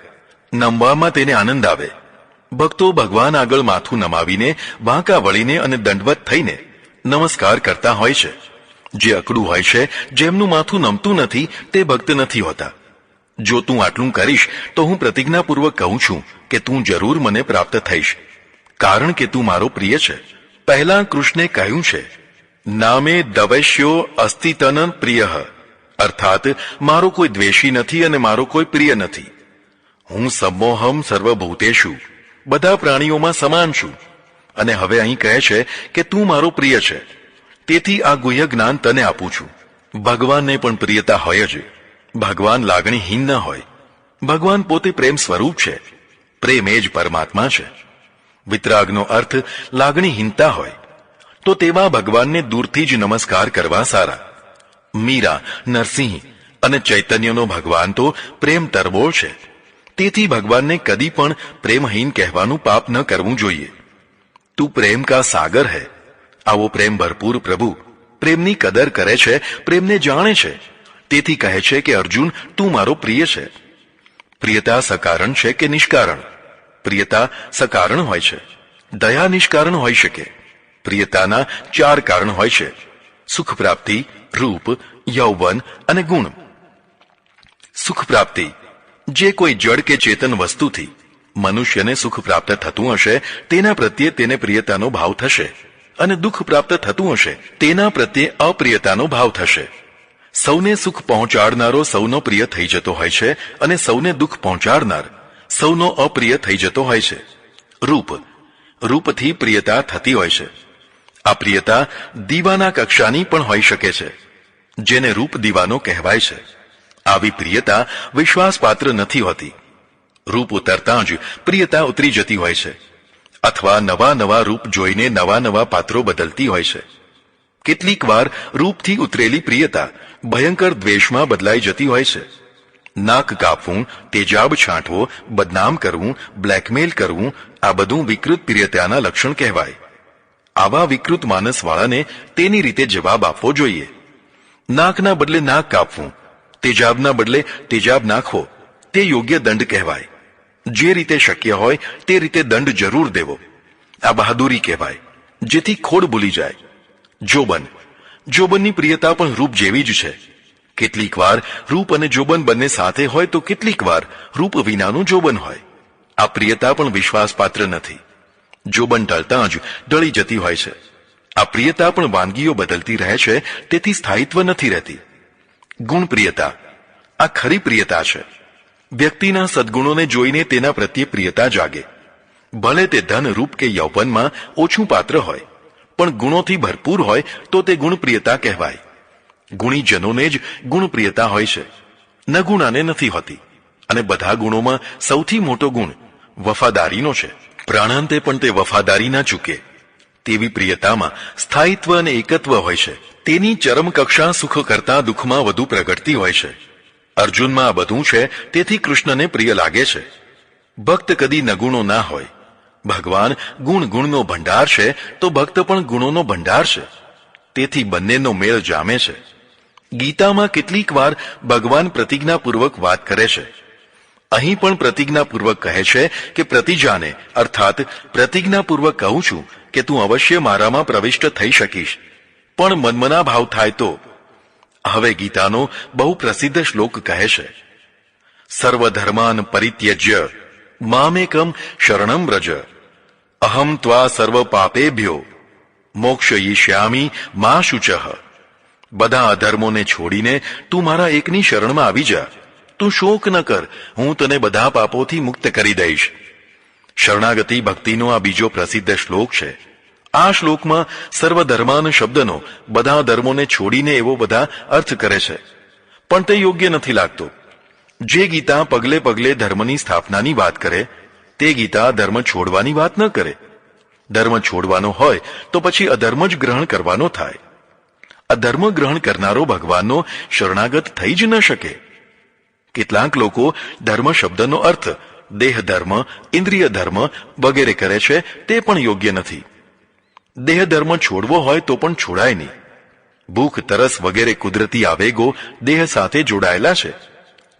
નમવામાં તેને આનંદ આવે. ભક્તો ભગવાન આગળ માથું નમાવીને, વાંકા વળીને અને દંડવત થઈને નમસ્કાર કરતા હોય છે. જે અકડું હોય છે, જેમનું માથું નમતું નથી, તે ભક્ત નથી હોતા. જો તું આટલું કરીશ તો હું પ્રતિજ્ઞાપૂર્વક કહું છું કે તું જરૂર મને પ્રાપ્ત થઈશ, કારણ કે તું મારો પ્રિય છે. પહેલા કૃષ્ણે કહ્યું છે, નામે દવૈશ્યો અસ્તિતન પ્રિય, અર્થાત મારો કોઈ દ્વેષી નથી અને મારો કોઈ પ્રિય નથી. હું સમોહમ સર્વભૂતેષુ, બધા પ્રાણીઓમાં સમાન છું. અને હવે અહીં કહે છે કે તું મારો પ્રિય છે. તેથી આ ગુહ્ય જ્ઞાન તને આપું છું. ભગવાનને પણ પ્રિયતા હોય જ. ભગવાન લાગણીહીન ન હોય. ભગવાન પોતે પ્રેમ સ્વરૂપ છે. પ્રેમ એ જ પરમાત્મા છે. વિતરાગનો અર્થ લાગણીહીનતા હોય, તો તેવા ભગવાનને દૂરથી જ નમસ્કાર કરવા સારા. મીરા, નરસિંહ અને ચૈતન્યનો ભગવાન તો પ્રેમ તરબોળ છે. તેથી ભગવાનને કદી પણ પ્રેમહીન કહેવાનું પાપ ન કરવું જોઈએ. તું પ્રેમ કા સાગર હૈ. આવો પ્રેમ ભરપૂર પ્રભુ પ્રેમની કદર કરે છે, પ્રેમને જાણે છે. તેથી કહે છે કે અર્જુન, તું મારો પ્રિય છે. પ્રિયતા સકારણ છે કે નિષ્કારણ? પ્રિયતા સકારણ હોય છે. દયા નિષ્કારણ હોઈ શકે. પ્રિયતાના 4 કારણ હોય છે: સુખ પ્રાપ્તિ, રૂપ, યૌવન અને ગુણ. સુખ પ્રાપ્તિ, જે કોઈ જડ કે ચેતન વસ્તુથી મનુષ્યને સુખ પ્રાપ્ત થતું હશે તેના પ્રત્યે તેને પ્રિયતાનો ભાવ થશે, અને દુઃખ પ્રાપ્ત થતું હશે તેના પ્રત્યે અપ્રિયતાનો ભાવ થશે. સૌને સુખ પહોંચાડનારો સૌનો પ્રિય થઈ જતો હોય છે, અને સૌને દુઃખ પહોંચાડનાર સૌનો અપ્રિય થઈ જતો હોય છે. રૂપ, રૂપથી પ્રિયતા થતી હોય છે. આ પ્રિયતા દીવાના કક્ષાની પણ હોઈ શકે છે, જેને રૂપ દીવાનો કહેવાય છે. આવી પ્રિયતા વિશ્વાસપાત્ર નથી હોતી. રૂપ ઉતરતા જ પ્રિયતા ઉતરી જતી હોય છે, અથવા નવા નવા રૂપ જોઈને નવા નવા પાત્રો બદલતી હોય છે. કેટલીક વાર રૂપથી ઉતરેલી પ્રિયતા ભયંકર દ્વેષમાં બદલાઈ જતી હોય છે. નાક કાપવું, તેજાબ છાંટવો, બદનામ કરવું, બ્લેકમેલ કરવું, આ બધું વિકૃત પ્રિયતાના લક્ષણ કહેવાય. આવા વિકૃત માનસવાળાને તેની રીતે જવાબ આપવો જોઈએ. નાકના બદલે નાક કાપવું, તેજાબના બદલે તેજાબ નાખવો, તે યોગ્ય દંડ કહેવાય. જે રીતે શક્ય હોય તે રીતે દંડ જરૂર દેવો. આ બહાદુરી કહેવાય, જેથી ખોડ ભૂલી જાય. જોબન, જોબનની પ્રિયતા પણ રૂપ જેવી જ છે. કેટલીક વાર રૂપ અને જોબન બંને સાથે હોય તો કેટલીક વાર રૂપ વિનાનું જોબન હોય. આ પ્રિયતા પણ વિશ્વાસપાત્ર નથી. જોબન ઢળતા જ ઢળી જતી હોય છે. આ પ્રિયતા પણ વાનગીઓ બદલતી રહે છે, તેથી સ્થાયિત્વ નથી રહેતી. ગુણ પ્રિયતા, આ ખરી પ્રિયતા છે. વ્યક્તિના સદગુણોને જોઈને તેના પ્રત્યે પ્રિયતા જાગે. ભલે તે ધન, રૂપ કે યૌવનમાં ઓછું પાત્ર હોય, પણ ગુણોથી ભરપૂર હોય તો તે ગુણપ્રિયતા કહેવાય. ગુણીજનોને જ ગુણપ્રિયતા હોય છે, ન ગુણાને નથી હોતી. અને બધા ગુણોમાં સૌથી મોટો ગુણ વફાદારીનો છે. પ્રાણાંતે પણ તે વફાદારી ના ચૂકે તેવી પ્રિયતામાં સ્થાયિત્વ અને એકત્વ હોય છે. તેની ચરમ કક્ષા સુખ કરતા દુઃખમાં વધુ પ્રગટતી હોય છે. અર્જુનમાં આ બધું છે, તેથી કૃષ્ણને પ્રિય લાગે છે. ભક્ત કદી નગુણો ના હોય. ભગવાન ગુણ ગુણનો ભંડાર છે, તો ભક્ત પણ ગુણોનો ભંડાર છે. તેથી બંનેનો મેળ જામે છે. ગીતામાં કેટલીક વાર ભગવાન પ્રતિજ્ઞાપૂર્વક વાત કરે છે. અહીં પણ પ્રતિજ્ઞાપૂર્વક કહે છે કે પ્રતિજાને, અર્થાત પ્રતિજ્ઞાપૂર્વક કહું છું કે તું અવશ્ય મારામાં પ્રવિષ્ટ થઈ શકીશ, પણ મનમના ભાવ થાય તો. હવે ગીતાનો બહુ પ્રસિદ્ધ શ્લોક કહે છે, સર્વધર્માન પરિત્યજ્ય મામેકમ શરણમ વ્રજ, અહમ ત્વા સર્વ પાપેભ્યો મોક્ષયિષ્યામિ મા શુચઃ. બધા અધર્મોને છોડીને તું મારા એકની શરણમાં આવી જા. તું શોક ન કર, હું તને બધા પાપોથી મુક્ત કરી દઈશ. શરણાગતિ ભક્તિનો આ બીજો પ્રસિદ્ધ શ્લોક છે. આ શ્લોકમાં સર્વધર્માન શબ્દનો બધા ધર્મોને છોડીને એવો બધા અર્થ કરે છે, પણ તે યોગ્ય નથી લાગતો. જે ગીતા પગલે પગલે ધર્મની સ્થાપનાની વાત કરે, તે ગીતા ધર્મ છોડવાની વાત ન કરે. ધર્મ છોડવાનો હોય તો પછી અધર્મ જ ગ્રહણ કરવાનો થાય. અધર્મ ગ્રહણ કરનારો ભગવાનનો શરણાગત થઈ જ ન શકે. કેટલાક લોકો ધર્મ શબ્દનો અર્થ દેહ ધર્મ, ઇન્દ્રિય ધર્મ વગેરે કરે છે, તે પણ યોગ્ય નથી. દેહ ધર્મ છોડવો હોય તો પણ છોડાય નહીં. ભૂખ, તરસ વગેરે કુદરતી આવેગો દેહ સાથે જોડાયેલા છે,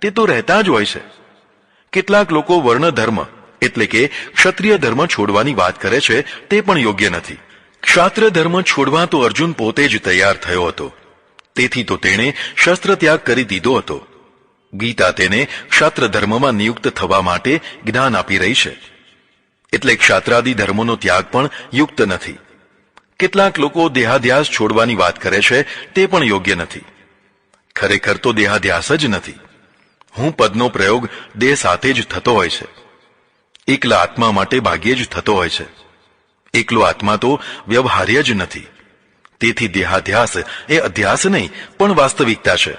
તે તો રહેતા જ હોય છે. કેટલાક લોકો વર્ણ ધર્મ એટલે કે ક્ષત્રિય ધર્મ છોડવાની વાત કરે છે, તે પણ યોગ્ય નથી. ક્ષાત્ર ધર્મ છોડવા તો અર્જુન પોતે જ તૈયાર થયો હતો, તેથી તો તેણે શસ્ત્ર ત્યાગ કરી દીધો હતો. ગીતા તેને ક્ષાત્ર ધર્મમાં નિયુક્ત થવા માટે જ્ઞાન આપી રહી છે. એટલે ક્ષાત્રાદિ ધર્મોનો ત્યાગ પણ યુક્ત નથી. કેટલાક લોકો દેહાધ્યાસ છોડવાની વાત કરે છે, તે પણ યોગ્ય નથી. ખરેખર તો દેહાધ્યાસ જ નથી. હું પદનો પ્રયોગ દેહ સાથે જ થતો હોય છે. એકલા આત્મા માટે ભાગ્યે જ થતો હોય છે. એકલો આત્મા તો વ્યવહાર્ય જ નથી. તેથી દેહાધ્યાસ એ અધ્યાસ નહીં, પણ વાસ્તવિકતા છે.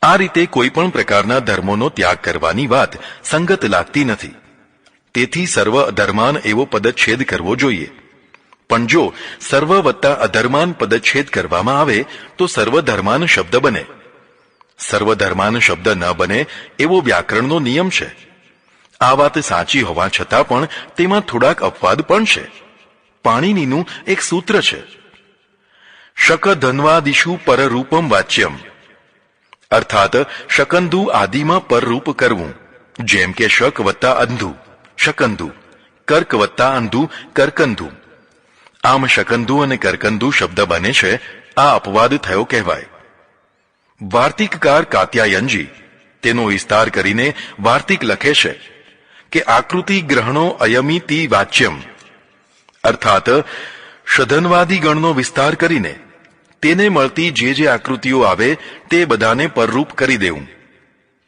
આ રીતે કોઈ પણ પ્રકારના ધર્મોનો ત્યાગ કરવાની વાત સંગત લાગતી નથી. તેથી સર્વ અધર્માન એવો પદચ્છેદ કરવો જોઈએ. પણ જો સર્વ વત્તા અધર્માન પદચ્છેદ કરવામાં આવે તો સર્વધર્માન શબ્દ બને. સર્વધર્માન શબ્દ ન બને એવો વ્યાકરણનો નિયમ છે. આ વાત સાચી હોવા છતાં પણ તેમાં થોડાક અપવાદ પણ છે. પાણિનીનું એક સૂત્ર છે, શકધન્વાદિષુ પરરૂપમ વાચ્યમ, અર્થાત શકંધુ આદિમાં પરરૂપ કરવું. જેમ કે શક વત્તા અંધુ શકંધુ, કર્ક વત્તા અંધુ કરકંધુ. આમ શકંધુ અને કરકંધુ શબ્દ બને છે, આ અપવાદ થયો કહેવાય. વાર્તિકકાર કાત્યાયનજી તેનો વિસ્તાર કરીને વાર્તિક લખે છે કે આકૃતિ ગ્રહણો અયમિતિ વાચ્યમ, અર્થાત ષધન્વાદી ગણનો વિસ્તાર કરીને તેને મળતી જે આકૃતિઓ આવે તે બધાને પરરૂપ કરી દેવું,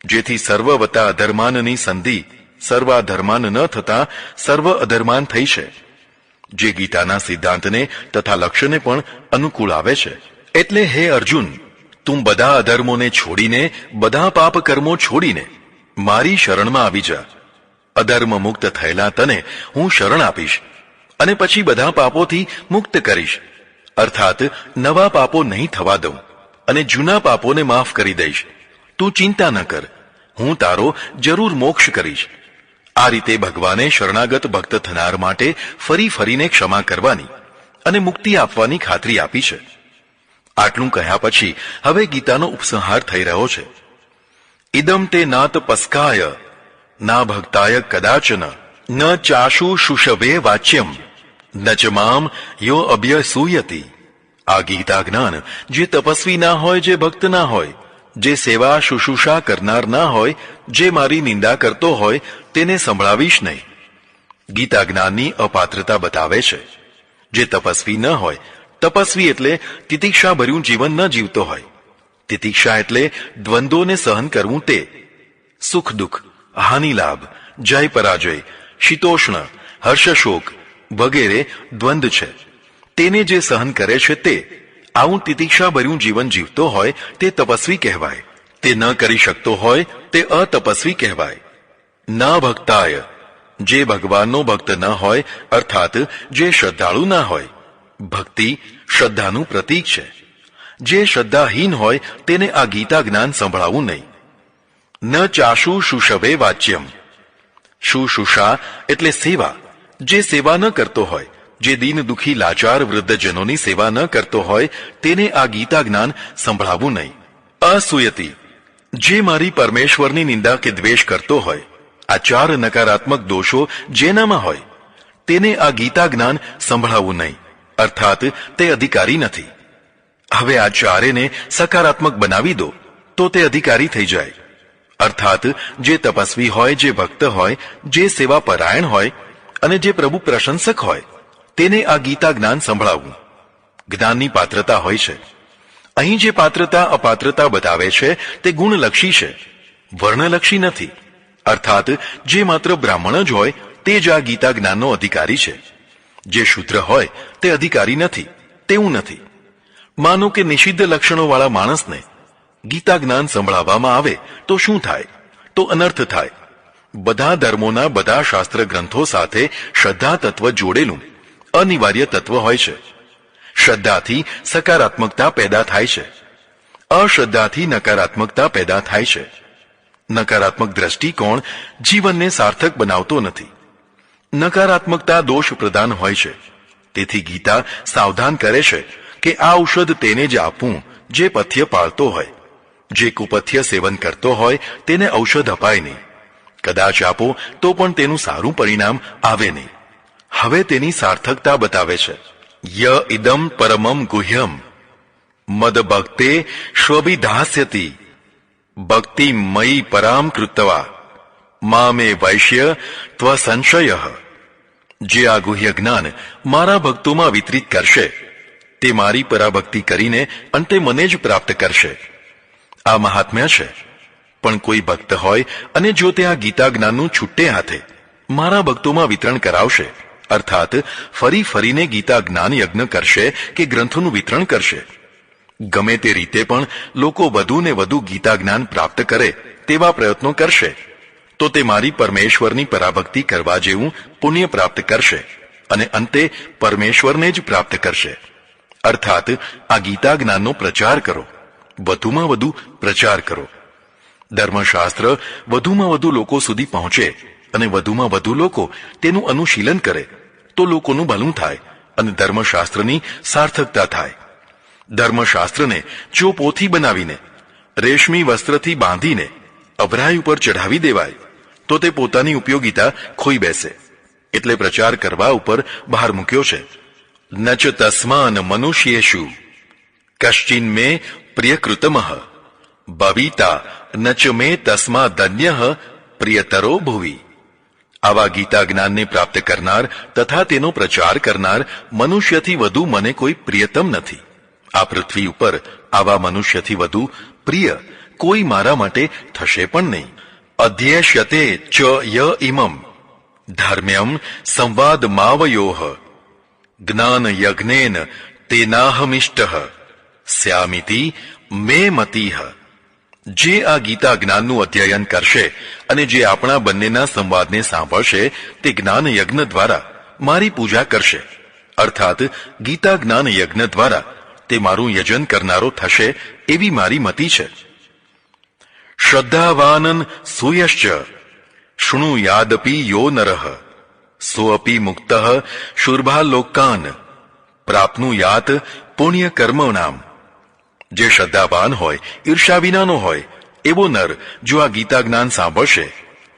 જેથી સર્વ વત્તા અધર્માનની સંધિ સર્વાધર્માન ન થતા સર્વ અધર્માન થઈ છે, જે ગીતાના સિદ્ધાંતને તથા લક્ષ્યને પણ અનુકૂળ આવે છે. એટલે હે અર્જુન, તું બધા અધર્મોને છોડીને, બધા પાપ કર્મો છોડીને મારી શરણમાં આવી જા. અધર્મ મુક્ત થયેલા તને હું શરણ આપીશ અને પછી બધા પાપોથી મુક્ત કરીશ. અર્થાત નવા પાપો નહીં થવા દઉં અને જૂના પાપોને માફ કરી દઈશ. તું ચિંતા ન કર, હું તારો જરૂર મોક્ષ કરીશ. આ રીતે ભગવાને શરણાગત ભક્ત થનાર માટે ફરી ફરીને ક્ષમા કરવાની અને મુક્તિ આપવાની ખાતરી આપી છે. આટલું કહ્યા પછી હવે ગીતાનો ઉપસંહાર થઈ રહ્યો છે. ઇદમ તે નાત પસ્કાય ના ભક્તાય કદાચન ન ચાશુ શુષવે વાચ્યમ ન ચ મામ યો અભ્યસૂયતિ. આ ગીતા જ્ઞાન જે તપસ્વી ના હોય, જે ભક્ત ના હોય, જે સેવા શુશ્રૂષા કરનાર ના હોય, જે મારી નિંદા કરતો હોય, તેને સંભળાવીશ નહીં. ગીતા જ્ઞાનની અપાત્રતા બતાવે છે. જે તપસ્વી ન હોય, તપસ્વી એટલે તિતિક્ષા ભર્યું જીવન ન જીવતો હોય. તિતિક્ષા એટલે દ્વંદ્વોને સહન કરવું, તે સુખ દુઃખ, હાનિ લાભ, જય પરાજય, શીતોષ્ણ, હર્ષશોક વગેરે દ્વંદ છે. તેને જે સહન કરે છે તે આવું તિતિક્ષા ભર્યું જીવન જીવતો હોય તે તપસ્વી કહેવાય. તે ન કરી શકતો હોય તે અતપસ્વી કહેવાય. ના ભક્તાય, જે ભગવાનનો ભક્ત ન હોય, અર્થાત જે શ્રદ્ધાળુ ના હોય. ભક્તિ શ્રદ્ધાનું પ્રતીક છે. જે શ્રદ્ધાહીન હોય તેને આ ગીતા જ્ઞાન સંભળાવવું નહીં. ન ચાશુ શુષવે વાચ્યમ. શુશ્રૂષા એટલે સેવા. જે સેવા ન કરતો હોય, જે દીન દુખી લાચાર વૃદ્ધજનોની સેવા ન કરતો હોય, તેને આ ગીતા જ્ઞાન સંભળાવવું નહીં. અસૂયતિ, જે મારી પરમેશ્વરની નિંદા કે દ્વેષ કરતો હોય, આ ચાર નકારાત્મક દોષો જેનામાં હોય, તેને આ ગીતા જ્ઞાન સંભળાવવું નહીં. અર્થાત તે અધિકારી નથી. હવે આ ચારેને સકારાત્મક બનાવી દો તો તે અધિકારી થઈ જાય. અર્થાત જે તપસ્વી હોય, જે ભક્ત હોય, જે સેવા પરાયણ હોય અને જે પ્રભુ પ્રશંસક હોય, તેને આ ગીતા જ્ઞાન સંભળાવવું. જ્ઞાનની પાત્રતા હોય છે. અહીં જે પાત્રતા અપાત્રતા બતાવે છે તે ગુણલક્ષી છે, વર્ણલક્ષી નથી. અર્થાત જે માત્ર બ્રાહ્મણ જ હોય તે જ આ ગીતા જ્ઞાનનો અધિકારી છે. જે શૂદ્ર હોય તે અધિકારી નથી, તેવું નથી. માનો કે નિષિદ્ધ લક્ષણોવાળા માણસને ગીતા જ્ઞાન સંભળાવવામાં આવે તો શું થાય? તો અનર્થ થાય. બધા ધર્મોના બધા શાસ્ત્ર ગ્રંથો સાથે શ્રદ્ધા તત્વ જોડેલું અનિવાર્ય તત્વ હોય છે. શ્રદ્ધાથી સકારાત્મકતા પેદા થાય છે, અશ્રદ્ધાથી નકારાત્મકતા પેદા થાય છે. નકારાત્મક દ્રષ્ટિકોણ જીવનને સાર્થક બનાવતો નથી. નકારાત્મકતા દોષ પ્રધાન હોય છે. તેથી ગીતા સાવધાન કરે છે કે આ ઔષધ તેને જ આપવું જે પથ્ય પાળતો હોય. જે કુપથ્ય સેવન કરતો હોય તેને ઔષધ અપાય નહીં. કદાચ આપો તો પણ તેનું સારું પરિણામ આવે નહીં. હવે તેની સાર્થકતા બતાવે છે. ય ઇદમ પરમમ ગુહ્યમ મદ ભક્તે શ્વભિધાસ્યતિ ભક્તિ મયી પરામ કૃત્વા મામે વૈશ્ય ત્વ સંશય. જે આ ગુહ્ય જ્ઞાન મારા ભક્તોમાં વિતરિત કરશે તે મારી પરાભક્તિ કરીને અંતે મને જ પ્રાપ્ત કરશે. આ મહાત્મ્ય છે. પણ કોઈ ભક્ત હોય અને જો તે આ ગીતા જ્ઞાનનું છૂટે હાથે મારા ભક્તોમાં વિતરણ કરાવશે, અર્થાત ફરી ફરીને ગીતા જ્ઞાન યજ્ઞ કરશે કે ગ્રંથોનું વિતરણ કરશે, ગમે તે રીતે પણ લોકો વધુ ને વધુ ગીતા જ્ઞાન પ્રાપ્ત કરે તેવા પ્રયત્નો કરશે, તો તે મારી પરમેશ્વરની પરાભક્તિ કરવા જેવું પુણ્ય પ્રાપ્ત કરશે અને અંતે પરમેશ્વરને જ પ્રાપ્ત કરશે. અર્થાત આ ગીતા જ્ઞાનનો પ્રચાર કરો, વધુમાં વધુ પ્રચાર કરો. ધર્મશાસ્ત્ર વધુમાં વધુ લોકો સુધી પહોંચે અને વધુમાં વધુ લોકો તેનું અનુશીલન કરે તો લોકોનું ભલું થાય અને ધર્મશાસ્ત્રની સાર્થકતા થાય. ધર્મશાસ્ત્રને જો પોથી બનાવીને રેશમી વસ્ત્રથી બાંધીને અભરાઈ ઉપર ચઢાવી દેવાય તો તે પોતાની ઉપયોગિતા ખોઈ બેસે. એટલે પ્રચાર કરવા ઉપર ભાર મૂક્યો છે. નચ તસ્માન મનુષ્યેષુ કશ્ચિન મે પ્રિયકૃતમઃ ભવિતા નચ મે તસ્મા ધન્ય પ્રિયતરો ભુવિ. આવા ગીતા જ્ઞાનને પ્રાપ્ત કરનાર તથા તેનો પ્રચાર કરનાર મનુષ્યથી વધુ મને કોઈ પ્રિયતમ નથી. આ પૃથ્વી ઉપર આવા મનુષ્યથી વધુ પ્રિય કોઈ મારા માટે થશે પણ નહીં. અધ્યેષ્યતે ચ ય ઇમમ ધર્મ્યમ સંવાદ માવયોઃ જ્ઞાન યજ્ઞેન તેનાહમિષ્ટઃ સ્યામિતિ મે મતિઃ. જે આ ગીતા જ્ઞાનનું અધ્યયન કરશે અને જે આપણા બંનેના સંવાદને સાંભળશે તે જ્ઞાન યજ્ઞ દ્વારા મારી પૂજા કરશે, અર્થાત ગીતા જ્ઞાન યજ્ઞ દ્વારા તે મારું યજન કરનારો થશે એવી મારી મતિ છે. શ્રદ્ધાવાનન સૂયશ્ચ શૃણુયાદપી યો નરઃ સોઅપી મુક્તઃ શુર્ભાલોકાન પ્રાપ્નુયાત પુણ્ય કર્મણામ. જે શ્રદ્ધાવાન હોય, ઈર્ષા વિનાનો હોય એવો નર જો આ ગીતા જ્ઞાન સાંભળશે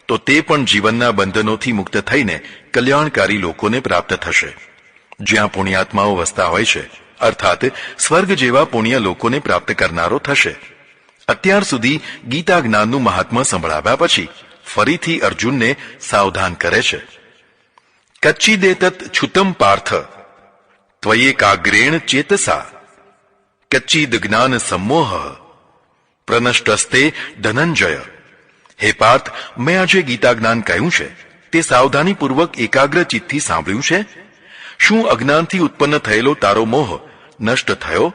તો તે પણ જીવનના બંધનોથી મુક્ત થઈને કલ્યાણકારી લોકોને પ્રાપ્ત થશે. જ્યાં પુણ્યાત્માઓ વસતા હોય છે, અર્થાત સ્વર્ગ જેવા પુણ્ય લોકોને પ્રાપ્ત કરનારો થશે. અત્યાર સુધી ગીતા જ્ઞાનનું મહાત્મ્ય સંભળાવ્યા પછી ફરીથી અર્જુનને સાવધાન કરે છે. કચ્ચિદેતત છુતમ પાર્થ ત્વયેકાગ્રેણ ચેતસા કચ્ચિદ જ્ઞાન સમોહ પ્રનષ્ટસ્તે ધનંજય. હે પાર્થ, મેં આજે ગીતા જ્ઞાન કહ્યું છે તે સાવધાનીપૂર્વક એકાગ્ર ચિત્તથી સાંભળ્યું છે. શું અજ્ઞાનથી ઉત્પન્ન થયેલો તારો મોહ નષ્ટ થયો?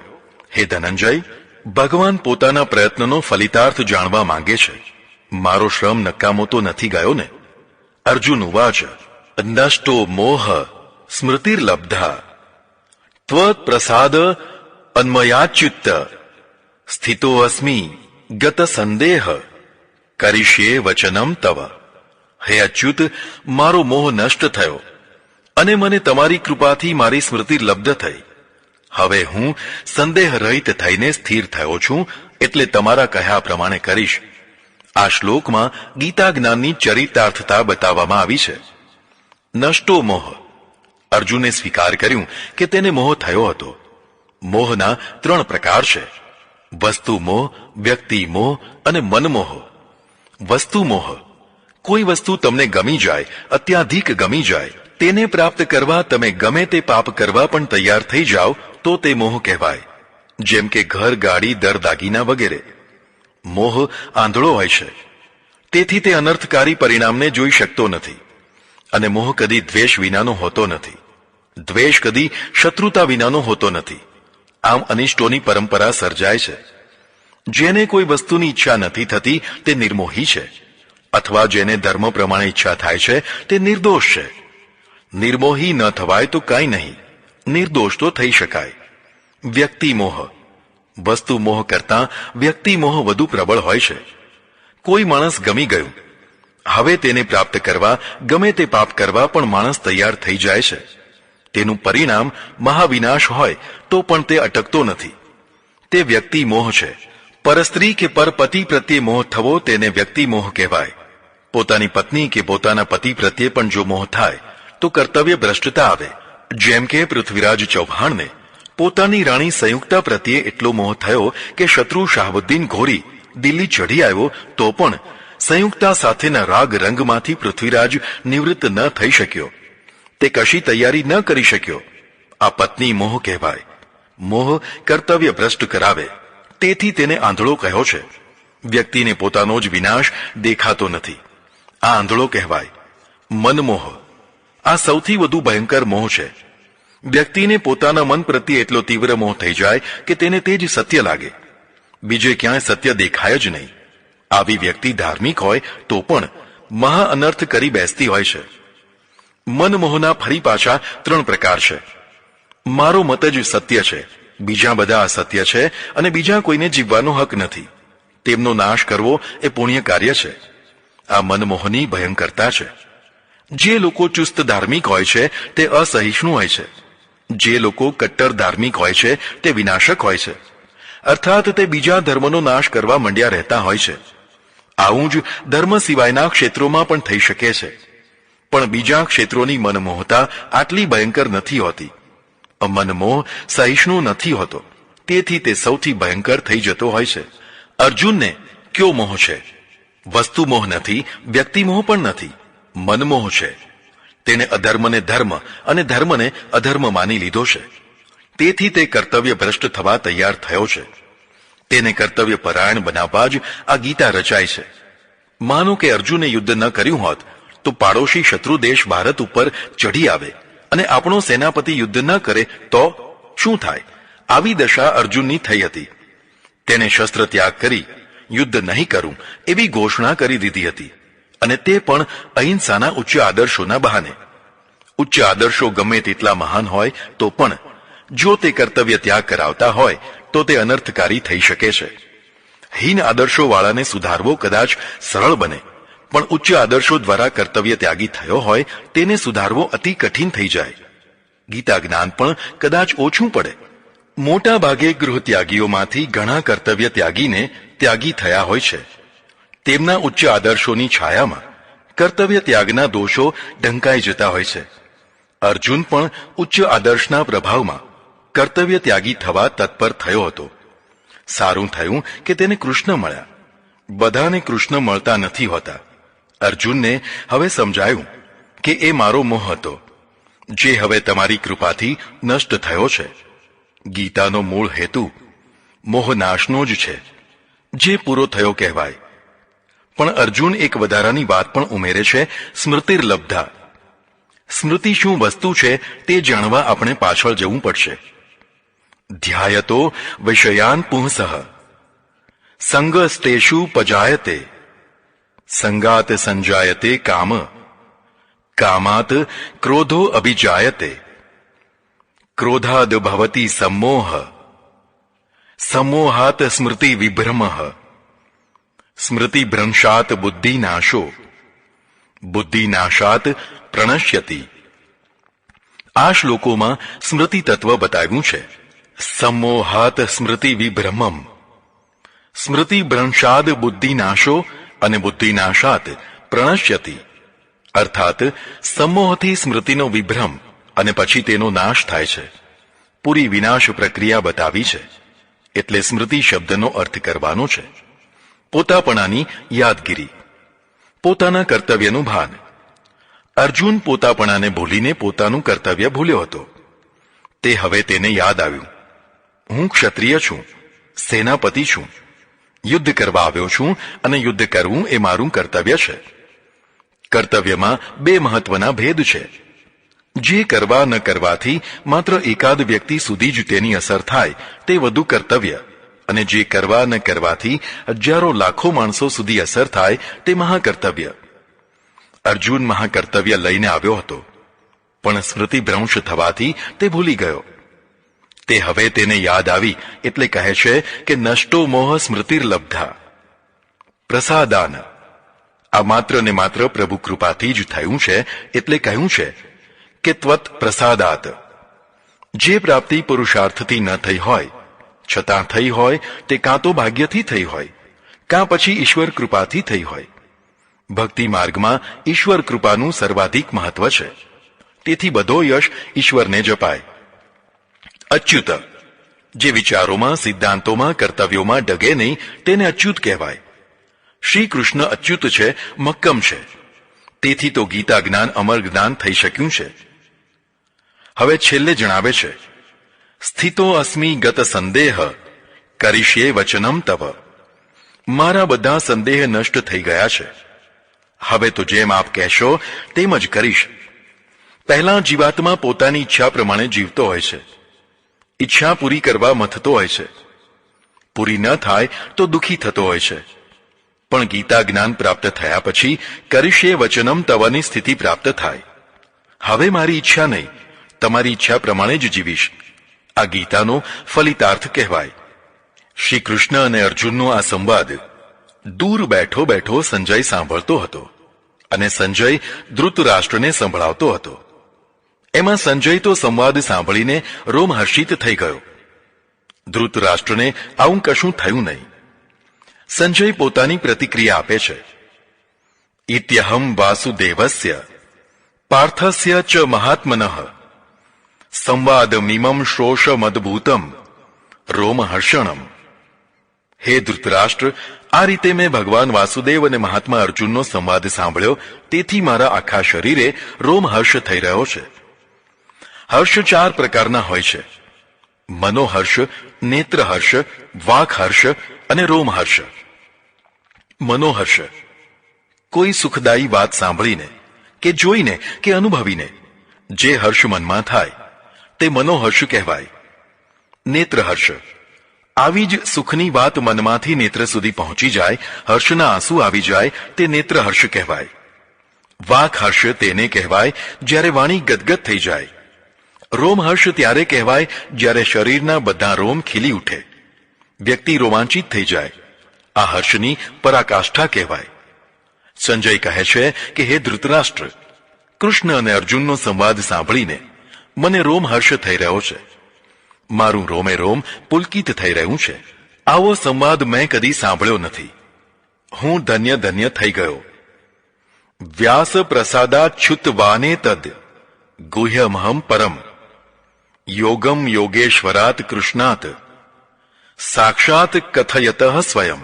હે ધનંજય, ભગવાન પોતાના પ્રયત્નનો ફલિતાર્થ જાણવા માંગે છે. મારો શ્રમ નકામો તો નથી ગયો ને? અર્જુન ઉવાચ નષ્ટો મોહ સ્મૃતિર્લબ્ધા ત્વત પ્રસાદ અન્મયાચ્યુત સ્થિતો અસ્મિ ગત સંદેહ કરીષ્યે વચનમ તવ. હે અચ્યુત, મારો મોહ નષ્ટ થયો અને મને તમારી કૃપાથી મારી સ્મૃતિ લબ્ધ થઈ. હવે હું સંદેહ રહિત થઈને સ્થિર થયો છું, એટલે તમારા કહ્યા પ્રમાણે કરીશ. આ શ્લોકમાં ગીતા જ્ઞાનની ચરિતાર્થતા બતાવવામાં આવી છે. નષ્ટો મોહ. અર્જુને સ્વીકાર કર્યું કે તેને મોહ થયો હતો. મોહના 3 પ્રકાર છે: વસ્તુ મોહ, વ્યક્તિ મોહ અને મનમોહ. વસ્તુ મોહ. કોઈ વસ્તુ તમને ગમી જાય, અત્યાધિક ગમી જાય, તેને પ્રાપ્ત કરવા તમે ગમે તે પાપ કરવા પણ તૈયાર થઈ જાઓ તો તે મોહ કહેવાય. જેમ કે ઘર, ગાડી, દર, દાગીના વગેરે. મોહ આંધળો હોય છે, તેથી તે અનર્થકારી પરિણામને જોઈ શકતો નથી. અને મોહ કદી દ્વેષ વિનાનો હોતો નથી. દ્વેષ કદી શત્રુતા વિનાનો હોતો નથી. આમ અનિષ્ટોની પરંપરા સર્જાય છે. જેને કોઈ વસ્તુની ઈચ્છા નથી થતી તે નિર્મોહી છે, અથવા જેને ધર્મ પ્રમાણે ઈચ્છા થાય છે તે નિર્દોષ છે. નિર્મોહી ન થવાય તો કાંઈ નહીં, નિર્દોષ તો થઈ શકાય. વ્યક્તિ મોહ. વસ્તુ મોહ કરતાં વ્યક્તિ મોહ વધુ પ્રબળ હોય છે. કોઈ માણસ ગમી ગયું, હવે તેને પ્રાપ્ત કરવા ગમે તે પાપ કરવા પણ માણસ તૈયાર થઈ જાય છે. તેનું પરિણામ મહાવિનાશ હોય તો પણ તે અટકતો નથી. તે વ્યક્તિ મોહ છે. પરસ્ત્રી કે પરપતિ પ્રત્યે મોહ થવો તેને વ્યક્તિ મોહ કહેવાય. પોતાની પત્ની કે પોતાના પતિ પ્રત્યે પણ જો મોહ થાય તો કર્તવ્ય ભ્રષ્ટતા આવે. જેમ કે પૃથ્વીરાજ ચૌહાણને પોતાની રાણી સંયુક્તા પ્રત્યે એટલો મોહ થયો કે શત્રુ શાહબુદ્દીન ઘોરી દિલ્હી ચઢી આવ્યો તો પણ સંયુક્તા સાથેના રાગ રંગમાંથી પૃથ્વીરાજ નિવૃત્ત ન થઈ શક્યો. તે કશી તૈયારી ન કરી શક્યો. આ પત્ની મોહ કહેવાય. મોહ કર્તવ્ય ભ્રષ્ટ કરાવે. તેથી તેને આંધળો કહ્યો છે. વ્યક્તિને પોતાનો જ વિનાશ દેખાતો નથી. આ આંધળો કહેવાય. મનમોહ આ સૌથી વધુ ભયંકર મોહ છે. વ્યક્તિને પોતાના મન પ્રત્યે એટલો તીવ્ર મોહ થઈ જાય કે તેને તે જ સત્ય લાગે. બીજે ક્યાંય સત્ય દેખાય જ નહીં. આવી વ્યક્તિ ધાર્મિક હોય તો પણ મહા અનર્થ કરી બેસતી હોય છે. મનમોહના ફરી પાછા 3 પ્રકાર છે. મારો મત જ સત્ય છે, બીજા બધા અસત્ય છે અને બીજા કોઈને જીવવાનો હક નથી. તેમનો નાશ કરવો એ પુણ્ય કાર્ય છે. આ મનમોહની ભયંકરતા છે. જે લોકો ચુસ્ત ધાર્મિક હોય છે તે અસહિષ્ણુ હોય છે. જે લોકો કટ્ટર ધાર્મિક હોય છે તે વિનાશક હોય છે. અર્થાત તે બીજા ધર્મનો નાશ કરવા માંડ્યા રહેતા હોય છે. આવું જ ધર્મ સિવાયના ક્ષેત્રોમાં પણ થઈ શકે છે. પણ બીજા ક્ષેત્રોની મનમોહતા આટલી ભયંકર નથી હોતી. મનમોહ સહિષ્ણુ નથી હોતો. તેથી તે સૌથી ભયંકર થઈ જતો હોય છે. અર્જુનને કયો મોહ છે? વસ્તુ મોહ નથી, વ્યક્તિ મોહ પણ નથી, મનમોહ છે. તેણે અધર્મને ધર્મ અને ધર્મને અધર્મ માની લીધો છે. તેથી તે કર્તવ્ય ભ્રષ્ટ થવા તૈયાર થયો છે. તેને કર્તવ્ય પરાયણ બનાવવા જ આ ગીતા રચાય છે. માનો કે અર્જુને યુદ્ધ ન કર્યું હોત તો પાડોશી શત્રુ દેશ ભારત ઉપર ચઢી આવે અને આપણો સેનાપતિ યુદ્ધ ન કરે તો શું થાય? આવી દશા અર્જુનની થઈ હતી. તેને શસ્ત્ર ત્યાગ કરી યુદ્ધ નહીં કરું એવી ઘોષણા કરી દીધી હતી. અને તે પણ અહિંસાના ઉચ્ચ આદર્શોના બહાને. ઉચ્ચ આદર્શો ગમે તેટલા મહાન હોય તો પણ જો તે કર્તવ્ય ત્યાગ કરાવતા હોય તો તે અનર્થકારી થઈ શકે છે. હીન આદર્શો વાળાને સુધારવો કદાચ સરળ બને, પણ ઉચ્ચ આદર્શો દ્વારા કર્તવ્ય ત્યાગી થયો હોય તેને સુધારવો અતિ કઠિન થઈ જાય. ગીતા જ્ઞાન પણ કદાચ ઓછું પડે. મોટા ભાગે ગૃહ ત્યાગીઓમાંથી ઘણા કર્તવ્ય ત્યાગીને ત્યાગી થયા હોય છે. તેમના ઉચ્ચ આદર્શોની છાયામાં કર્તવ્ય ત્યાગના દોષો ઢંકાઈ જતા હોય છે. અર્જુન પણ ઉચ્ચ આદર્શના પ્રભાવમાં કર્તવ્ય ત્યાગી થવા તત્પર થયો હતો. સારું થયું કે તેને કૃષ્ણ મળ્યા. બધાને કૃષ્ણ મળતા નથી હોતા. અર્જુનને હવે સમજાયું કે એ મારો મોહ હતો, જે હવે તમારી કૃપાથી નષ્ટ થયો છે. ગીતાનો મૂળ હેતુ મોહનાશનો જ છે, જે પૂરો થયો કહેવાય. પણ અર્જુન એક વધારાની વાત પણ ઉમેરે છે, સ્મૃતિર્લબ્ધા. સ્મૃતિ શું વસ્તુ છે તે જાણવા આપણે પાછળ જવું પડશે. ધ્યાયતો વિષયાન પુંસઃ સંગસ્તેષુ પજાયતે સંગાત સંજાયતે કામ કામાત ક્રોધો અભિજાયતે ક્રોધાદ ભવતિ सम्मोह सम्मोहात स्मृति विभ्रमः स्मृति भ्रंशात बुद्धिनाशो बुद्धिनाशात प्रणश्यति. આ શ્લોકોમાં સ્મૃતિ તત્વ બતાવ્યું છે. सम्मोहात स्मृति विभ्रमम, સ્મૃતિ ભ્રંશાદ બુદ્ધિનાશો અને બુદ્ધિનાશાત પ્રણશ્યતિ. અર્થાત સમોહથી સ્મૃતિનો વિભ્રમ અને પછી તેનો નાશ થાય છે. પૂરી વિનાશ પ્રક્રિયા બતાવી છે. એટલે સ્મૃતિ શબ્દનો અર્થ કરવાનો છે પોતાપણાની યાદગીરી, પોતાના કર્તવ્યનું ભાન. અર્જુન પોતાપણાને ભૂલીને પોતાનું કર્તવ્ય ભૂલ્યો હતો. તે હવે તેને યાદ આવ્યું, હું ક્ષત્રિય છું, સેનાપતિ છું, યુદ્ધ કરવા આવ્યો છું અને યુદ્ધ કરવું એ મારું કર્તવ્ય છે. કર્તવ્યમાં 2 મહત્વના ભેદ છે. જે કરવા ન કરવાથી માત્ર એકાદ વ્યક્તિ સુધી જ તેની અસર થાય તે વધુ કર્તવ્ય, અને જે કરવા ન કરવાથી હજારો લાખો માણસો સુધી અસર થાય તે મહાકર્તવ્ય. અર્જુન મહાકર્તવ્ય લઈને આવ્યો હતો, પણ સ્મૃતિ ભ્રંશ થવાથી તે ભૂલી ગયો. તે હવે તેને યાદ આવી એટલે કહે છે કે નષ્ટો મોહ સ્મૃતિર્લબ્ધા. પ્રસાદાન. આ માત્ર ને માત્ર પ્રભુ કૃપાથી જ થયું છે, એટલે કહ્યું છે કે ત્વત પ્રસાદાત. જે પ્રાપ્તિ પુરુષાર્થથી ન થઈ હોય છતાં થઈ હોય તે કાં તો ભાગ્યથી થઈ હોય કાં પછી ઈશ્વર કૃપાથી થઈ હોય. ભક્તિ માર્ગમાં ઈશ્વર કૃપાનું સર્વાધિક મહત્વ છે, તેથી બધો યશ ઈશ્વરને જ અપાય. અચ્યુત. જે વિચારોમાં, સિદ્ધાંતોમાં, કર્તવ્યોમાં ડગે નહીં તેને અચ્યુત કહેવાય. શ્રી કૃષ્ણ અચ્યુત છે, મક્કમ છે, તેથી તો ગીતા જ્ઞાન અમર જ્ઞાન થઈ શક્યું છે. હવે છેલ્લે જણાવે છે, સ્થિતો અસ્મિ ગત સંદેહ કરીશ્યે વચનમ તવ. મારા બધા સંદેહ નષ્ટ થઈ ગયા છે. હવે તો જેમ આપ કહેશો તેમ જ કરીશ. પહેલા જીવાત્મા પોતાની ઈચ્છા પ્રમાણે જીવતો હોય છે. ઈચ્છા પૂરી કરવા મથતો હોય છે. પૂરી ન થાય તો દુઃખી થતો હોય છે. પણ ગીતા જ્ઞાન પ્રાપ્ત થયા પછી કરીશ્યે વચનમ તવની સ્થિતિ પ્રાપ્ત થાય. હવે મારી ઈચ્છા નહીં, તમારી ઈચ્છા પ્રમાણે જ જીવીશ. આ ગીતાનો ફલિતાર્થ કહેવાય. શ્રી કૃષ્ણ અને અર્જુનનો આ સંવાદ દૂર બેઠો બેઠો સંજય સાંભળતો હતો અને સંજય ધૃતરાષ્ટ્રને સંભળાવતો હતો. એમાં સંજય તો સંવાદ સાંભળીને રોમહર્ષિત થઈ ગયો. ધૃતરાષ્ટ્રને આવું કશું થયું નહીં. સંજય પોતાની પ્રતિક્રિયા આપે છે. ઇત્યહમ વાસુદેવસ્ય પાર્થસ્ય ચ મહાત્મનઃ સંવાદમિમં શ્રોષમદભૂતમ રોમહર્ષણમ. હે ધૃતરાષ્ટ્ર, આ રીતે મેં ભગવાન વાસુદેવ અને મહાત્મા અર્જુનનો સંવાદ સાંભળ્યો, તેથી મારા આખા શરીરે રોમહર્ષ થઈ રહ્યો છે. હર્ષ 4 પ્રકારના હોય છે: મનોહર્ષ, નેત્રહર્ષ, વાક્હર્ષ અને રોમહર્ષ. મનોહર્ષ કોઈ સુખદાયી વાત સાંભળીને કે જોઈને કે અનુભવીને જે હર્ષ મનમાં થાય તે મનોહર્ષ કહેવાય. નેત્રહર્ષ આવી જ સુખની વાત મનમાંથી નેત્ર સુધી પહોંચી જાય, હર્ષના આંસુ આવી જાય, તે નેત્રહર્ષ કહેવાય. વાક્હર્ષ તેને કહેવાય જ્યારે વાણી ગદગદ થઈ જાય. રોમહર્ષ ત્યારે કહેવાય જ્યારે શરીરના બધા રોમ ખીલી ઉઠે, વ્યક્તિ રોમાંચિત થઈ જાય. આ હર્ષની પરાકાષ્ઠા કહેવાય. સંજય કહે છે કે હે ધૃતરાષ્ટ્ર, કૃષ્ણ અને અર્જુનનો સંવાદ સાંભળીને મને રોમહર્ષ થઈ રહ્યો છે. મારું રોમે રોમ પુલકિત થઈ રહ્યું છે. આવો સંવાદ મેં કદી સાંભળ્યો નથી. હું ધન્ય ધન્ય થઈ ગયો. વ્યાસ પ્રસાદાચ્યુતવાને તદ ગુહ્યમહમ પરમ યોગમ યોગેશ્વરાત કૃષ્ણાત સાક્ષાત કથયતઃ સ્વયં.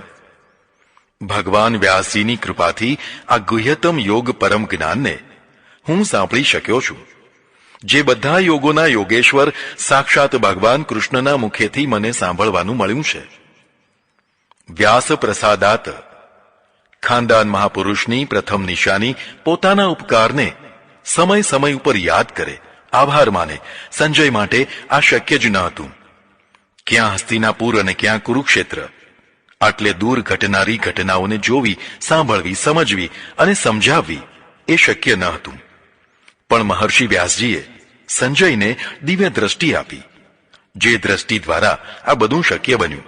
ભગવાન વ્યાસજીની કૃપાથી આ ગુહ્યતમ યોગ પરમ જ્ઞાનને હું સાંભળી શક્યો છું, જે બધા યોગોના યોગેશ્વર સાક્ષાત ભગવાન કૃષ્ણના મુખેથી મને સાંભળવાનું મળ્યું છે. વ્યાસ પ્રસાદાત. ખાનદાન મહાપુરુષની પ્રથમ નિશાની પોતાના ઉપકારને સમય સમય ઉપર યાદ કરે, આભાર માને. સંજય માટે આ શક્ય જ ન હતું. ક્યાં હસ્તિનાપુર અને ક્યાં કુરુક્ષેત્ર, આટલે દૂર ઘટનારી ઘટનાઓને જોવી, સાંભળવી, સમજવી અને સમજાવવી એ શક્ય ન હતું. પણ મહર્ષિ વ્યાસજીએ સંજયને દિવ્ય દ્રષ્ટિ આપી, જે દ્રષ્ટિ દ્વારા આ બધું શક્ય બન્યું.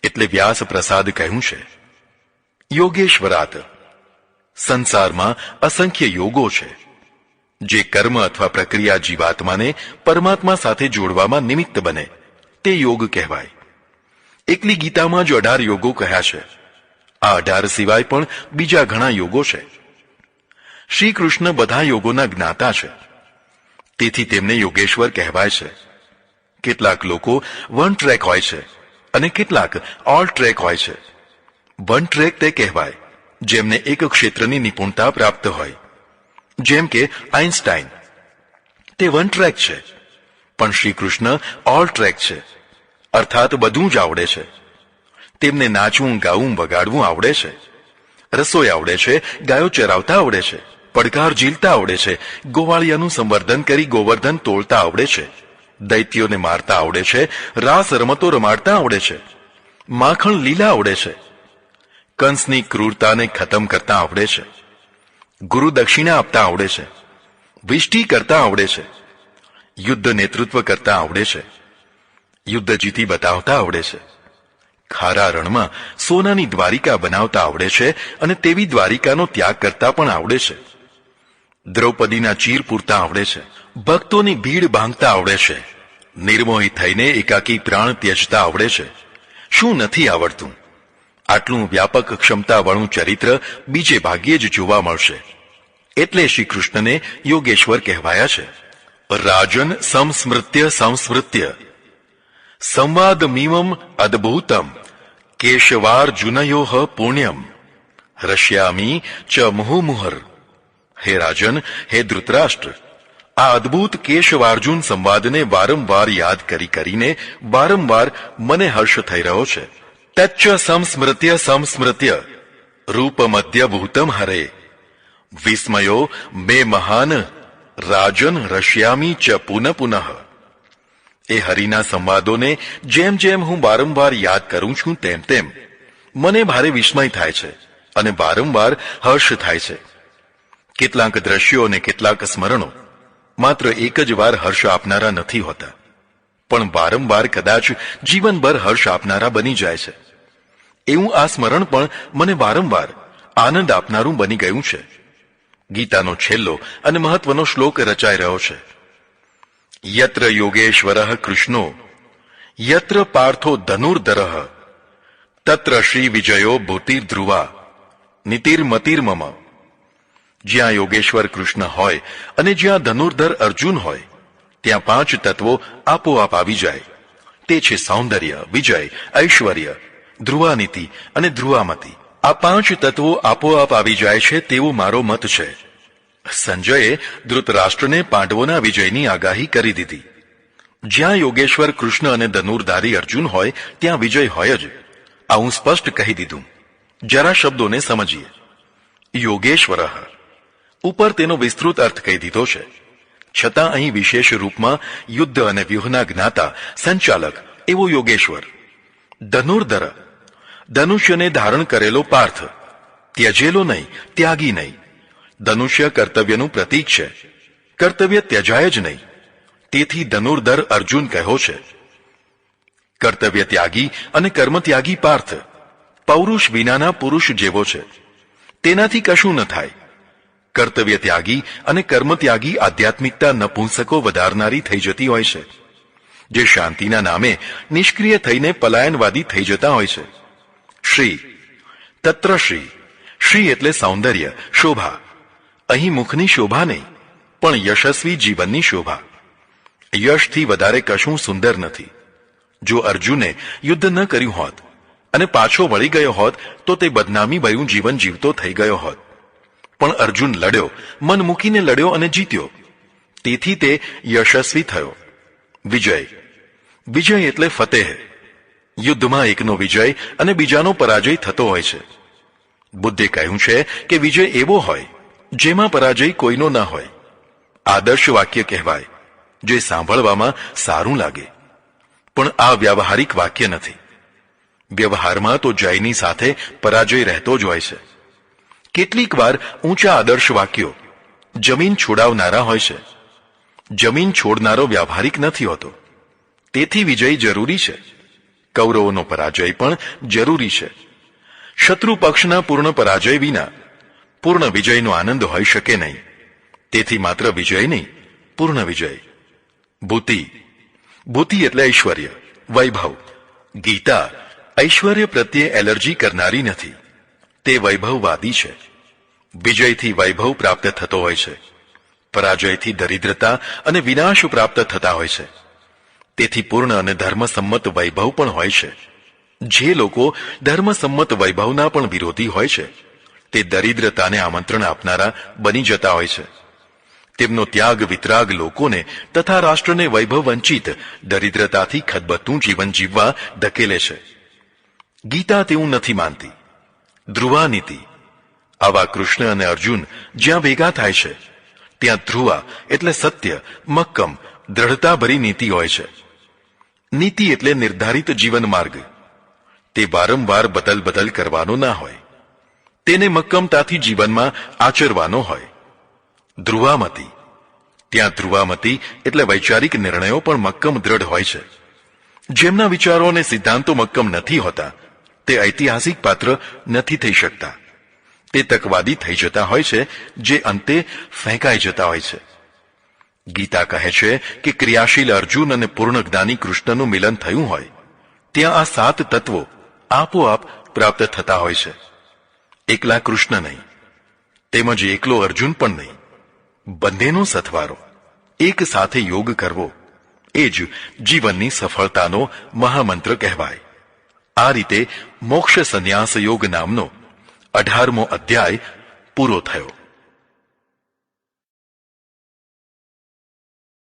એટલે વ્યાસ પ્રસાદ કહ્યું છે. યોગેશ્વરાત. સંસારમાં અસંખ્ય યોગો છે. જે કર્મ અથવા પ્રક્રિયા જીવાત્માને પરમાત્મા સાથે જોડવામાં નિમિત્ત બને તે યોગ કહેવાય. એકલી ગીતામાં જ 18 યોગો કહ્યા છે. આ 18 સિવાય પણ બીજા ઘણા યોગો છે. શ્રી કૃષ્ણ બધા યોગોના જ્ઞાતા છે, તેથી તેમને યોગેશ્વર કહેવાય છે. કેટલાક લોકો વન ટ્રેક હોય છે અને કેટલાક ઓલ ટ્રેક હોય છે. વન ટ્રેક તે કહેવાય જેમને એક ક્ષેત્રની નિપુણતા પ્રાપ્ત હોય, જેમ કે આઇન્સ્ટાઇન. તે વન ટ્રેક છે. પણ શ્રી કૃષ્ણ ઓલ ટ્રેક છે, અર્થાત બધું જ આવડે છે. તેમને નાચવું, ગાવું, વગાડવું આવડે છે, રસોઈ આવડે છે, ગાયો ચરાવતા આવડે છે, પડકાર ઝીલતા આવડે છે, ગોવાળિયાનું સંવર્ધન કરી ગોવર્ધન તોડતા આવડે છે, દૈત્યોને મારતા આવડે છે, રાસ રમતો રમાડતા આવડે છે, માખણ લીલા આવડે છે, કંસની ક્રૂરતાને ખતમ કરતા આવડે છે, ગુરુ દક્ષિણા આપતા આવડે છે, વિષ્ટિ કરતા આવડે છે, યુદ્ધ નેતૃત્વ કરતા આવડે છે, યુદ્ધ જીતી બતાવતા આવડે છે, ખારા રણમાં સોનાની દ્વારિકા બનાવતા આવડે છે અને તેવી દ્વારિકાનો ત્યાગ કરતા પણ આવડે છે. દ્રૌપદીના ચીર પૂરતા આવડે છે. ભક્તોની ભીડ ભાંગતા આવડે છે. નિર્મોહી થઈને એકાકી પ્રાણ ત્યજતા આવડે છે. શું નથી આવડતું? આટલું વ્યાપક ક્ષમતાવાળું ચરિત્ર બીજે ભાગ્યે જ જોવા મળશે. એટલે શ્રી કૃષ્ણને યોગેશ્વર કહેવાયા છે. રાજન સંસ્મૃત્ય સંસ્મૃત્ય સંવાદમિમમ અદ્ભુતમ કેશવાર્જુનયોઃ પુણ્યમ હૃષ્યામિ ચ મુહુર્મુહુઃ. હે રાજન, હે ધૃતરાષ્ટ્ર, આ અદ્ભુત કેશવાર્જુન સંવાદને વારંવાર યાદ કરીને વારંવાર મને હર્ષ થઈ રહ્યો છે. તચ્ચ સંસ્મૃત્ય સંસ્મૃત્ય રૂપમદ્ય ભૂતમ હરે વિસ્મયો મે મહાન રાજન હૃષ્યામિ ચ પુનઃ પુનઃ. એ હરિના સંવાદોને જેમ જેમ હું વારંવાર યાદ કરું છું તેમ તેમ મને ભારે વિસ્મય થાય છે અને વારંવાર હર્ષ થાય છે. કેટલાક દ્રશ્યો અને કેટલાક સ્મરણો માત્ર એક જ વાર હર્ષ આપનારા નથી હોતા, પણ વારંવાર કદાચ જીવનભર હર્ષ આપનારા બની જાય છે. એવું આ સ્મરણ પણ મને વારંવાર આનંદ આપનારું બની ગયું છે. ગીતાનો છેલ્લો અને મહત્વનો શ્લોક રચાઈ રહ્યો છે. યત્ર યોગેશ્વરઃ કૃષ્ણો યત્ર પાર્થો ધનુર્ધરઃ તત્ર શ્રી વિજયો ભૂતિર્ધ્રુવા નીતિર્મતિર્મમ. જ્યાં યોગેશ્વર કૃષ્ણ હોય અને જ્યાં ધનુર્ધર અર્જુન હોય ત્યાં પાંચ તત્વો આપોઆપ આવી જાય. તે છે સૌંદર્ય, વિજય, ઐશ્વર્ય, ધ્રુવાનીતિ અને ધ્રુવામતી. આ પાંચ તત્વો આપોઆપ આવી જાય છે તેવો મારો મત છે. સંજયે ધૃતરાષ્ટ્રને પાંડવોના વિજયની આગાહી કરી દીધી. જ્યાં યોગેશ્વર કૃષ્ણ અને ધનુર્ધારી અર્જુન હોય ત્યાં વિજય હોય જ. આ હું સ્પષ્ટ કહી દીધું. જરા શબ્દોને સમજીએ. યોગેશ્વરઃ ઉપર તેનો વિસ્તૃત અર્થ કહી દીધો છે, છતાં અહીં વિશેષ રૂપમાં યુદ્ધ અને વ્યૂહના જ્ઞાતા સંચાલક એવો યોગેશ્વર. ધનુર્ધર ધનુષ્યને ધારણ કરેલો પાર્થ, ત્યજેલો નહીં, ત્યાગી નહીં. ધનુષ્ય કર્તવ્યનું પ્રતીક છે, કર્તવ્ય ત્યજાય જ નહીં. તેથી ધનુર્ધર અર્જુન કહ્યો છે. કર્તવ્ય ત્યાગી અને કર્મત્યાગી પાર્થ પૌરુષ વિનાના પુરુષ જેવો છે, તેનાથી કશું ન થાય. કર્તવ્ય ત્યાગી અને કર્મત્યાગી આધ્યાત્મિકતા નપુંસકો વધારનારી થઈ જતી હોય છે, જે શાંતિના નામે નિષ્ક્રિય થઈને પલાયનવાદી થઈ જતા હોય છે. શ્રી તત્ર શ્રી. શ્રી એટલે સૌંદર્ય, શોભા. અહીં મુખની શોભા નહીં, પણ યશસ્વી જીવનની શોભા. યશથી વધારે કશું સુંદર નથી. જો અર્જુને યુદ્ધ ન કર્યું હોત અને પાછો વળી ગયો હોત તો તે બદનામી ભર્યું જીવન જીવતો થઈ ગયો હોત. પણ અર્જુન લડ્યો, મન મૂકીને લડ્યો અને જીત્યો. તેથી તે યશસ્વી થયો. વિજય. વિજય એટલે ફતેહ. યુદ્ધમાં એકનો વિજય અને બીજાનો પરાજય થતો હોય છે. બુદ્ધે કહ્યું છે કે વિજય એવો હોય જેમાં પરાજય કોઈનો ન હોય. આદર્શ વાક્ય કહેવાય, જે સાંભળવામાં સારું લાગે, પણ આ વ્યાવહારિક વાક્ય નથી. વ્યવહારમાં તો જયની સાથે પરાજય રહેતો જ હોય છે. કેટલીક વાર ઊંચા આદર્શ વાક્યો જમીન છોડાવનારા હોય છે. જમીન છોડનારો વ્યાવહારિક નથી હોતો. તેથી વિજય જરૂરી છે. કૌરવોનો પરાજય પણ જરૂરી છે. શત્રુ પક્ષના પૂર્ણ પરાજય વિના પૂર્ણ વિજયનો આનંદ હોઈ શકે નહીં. તેથી માત્ર વિજય નહીં, પૂર્ણ વિજય. ભૂતિ. ભૂતિ એટલે ઐશ્વર્ય, વૈભવ. ગીતા ઐશ્વર્ય પ્રત્યે એલર્જી કરનારી નથી. તે વૈભવવાદી છે. વિજયથી વૈભવ પ્રાપ્ત થતો હોય છે, પરાજયથી દરિદ્રતા અને વિનાશ પ્રાપ્ત થતા હોય છે. તેથી પૂર્ણ અને ધર્મસંમત વૈભવ પણ હોય છે. જે લોકો ધર્મસંમત વૈભવના પણ વિરોધી હોય છે તે દરિદ્રતાને આમંત્રણ આપનારા બની જતા હોય છે. તેમનો ત્યાગ વિતરાગ લોકોને તથા રાષ્ટ્રને વૈભવ વંચિત દરિદ્રતાથી ખદબદતું જીવન જીવવા ધકેલે છે. ગીતા તેવું નથી માનતી. ધ્રુવાનીતિ. આવા કૃષ્ણ અને અર્જુન જ્યાં ભેગા થાય છે ત્યાં ધ્રુવા એટલે સત્ય, મક્કમ, દ્રઢતાભરી નીતિ હોય છે. નીતિ એટલે નિર્ધારિત જીવન માર્ગ. તે વારંવાર બદલ બદલ કરવાનો ના હોય. તેને મક્કમતાથી જીવનમાં આચરવાનો હોય. ધ્રુવામતી. ત્યાં ધ્રુવામતી એટલે વૈચારિક નિર્ણયો પણ મક્કમ દ્રઢ હોય છે. જેમના વિચારો અને સિદ્ધાંતો મક્કમ નથી હોતા તે ઐતિહાસિક પાત્ર નથી થઈ શકતા. તે તકવાદી થઈ જતા હોય છે, જે અંતે ફેંકાઈ જતા હોય છે. ગીતા કહે છે કે ક્રિયાશીલ અર્જુન અને પૂર્ણ જ્ઞાની કૃષ્ણનું મિલન થયું હોય ત્યાં આ 7 તત્વો આપોઆપ પ્રાપ્ત થતા હોય છે. એકલા કૃષ્ણ નહીં, તેમજ એકલો અર્જુન પણ નહીં, બંનેનો સથવારો, એક સાથે યોગ કરવો, એ જ જીવનની સફળતાનો મહામંત્ર કહેવાય. આ રીતે મોક્ષ સંન્યાસ યોગ નામનો 18મો અધ્યાય પૂરો થયો.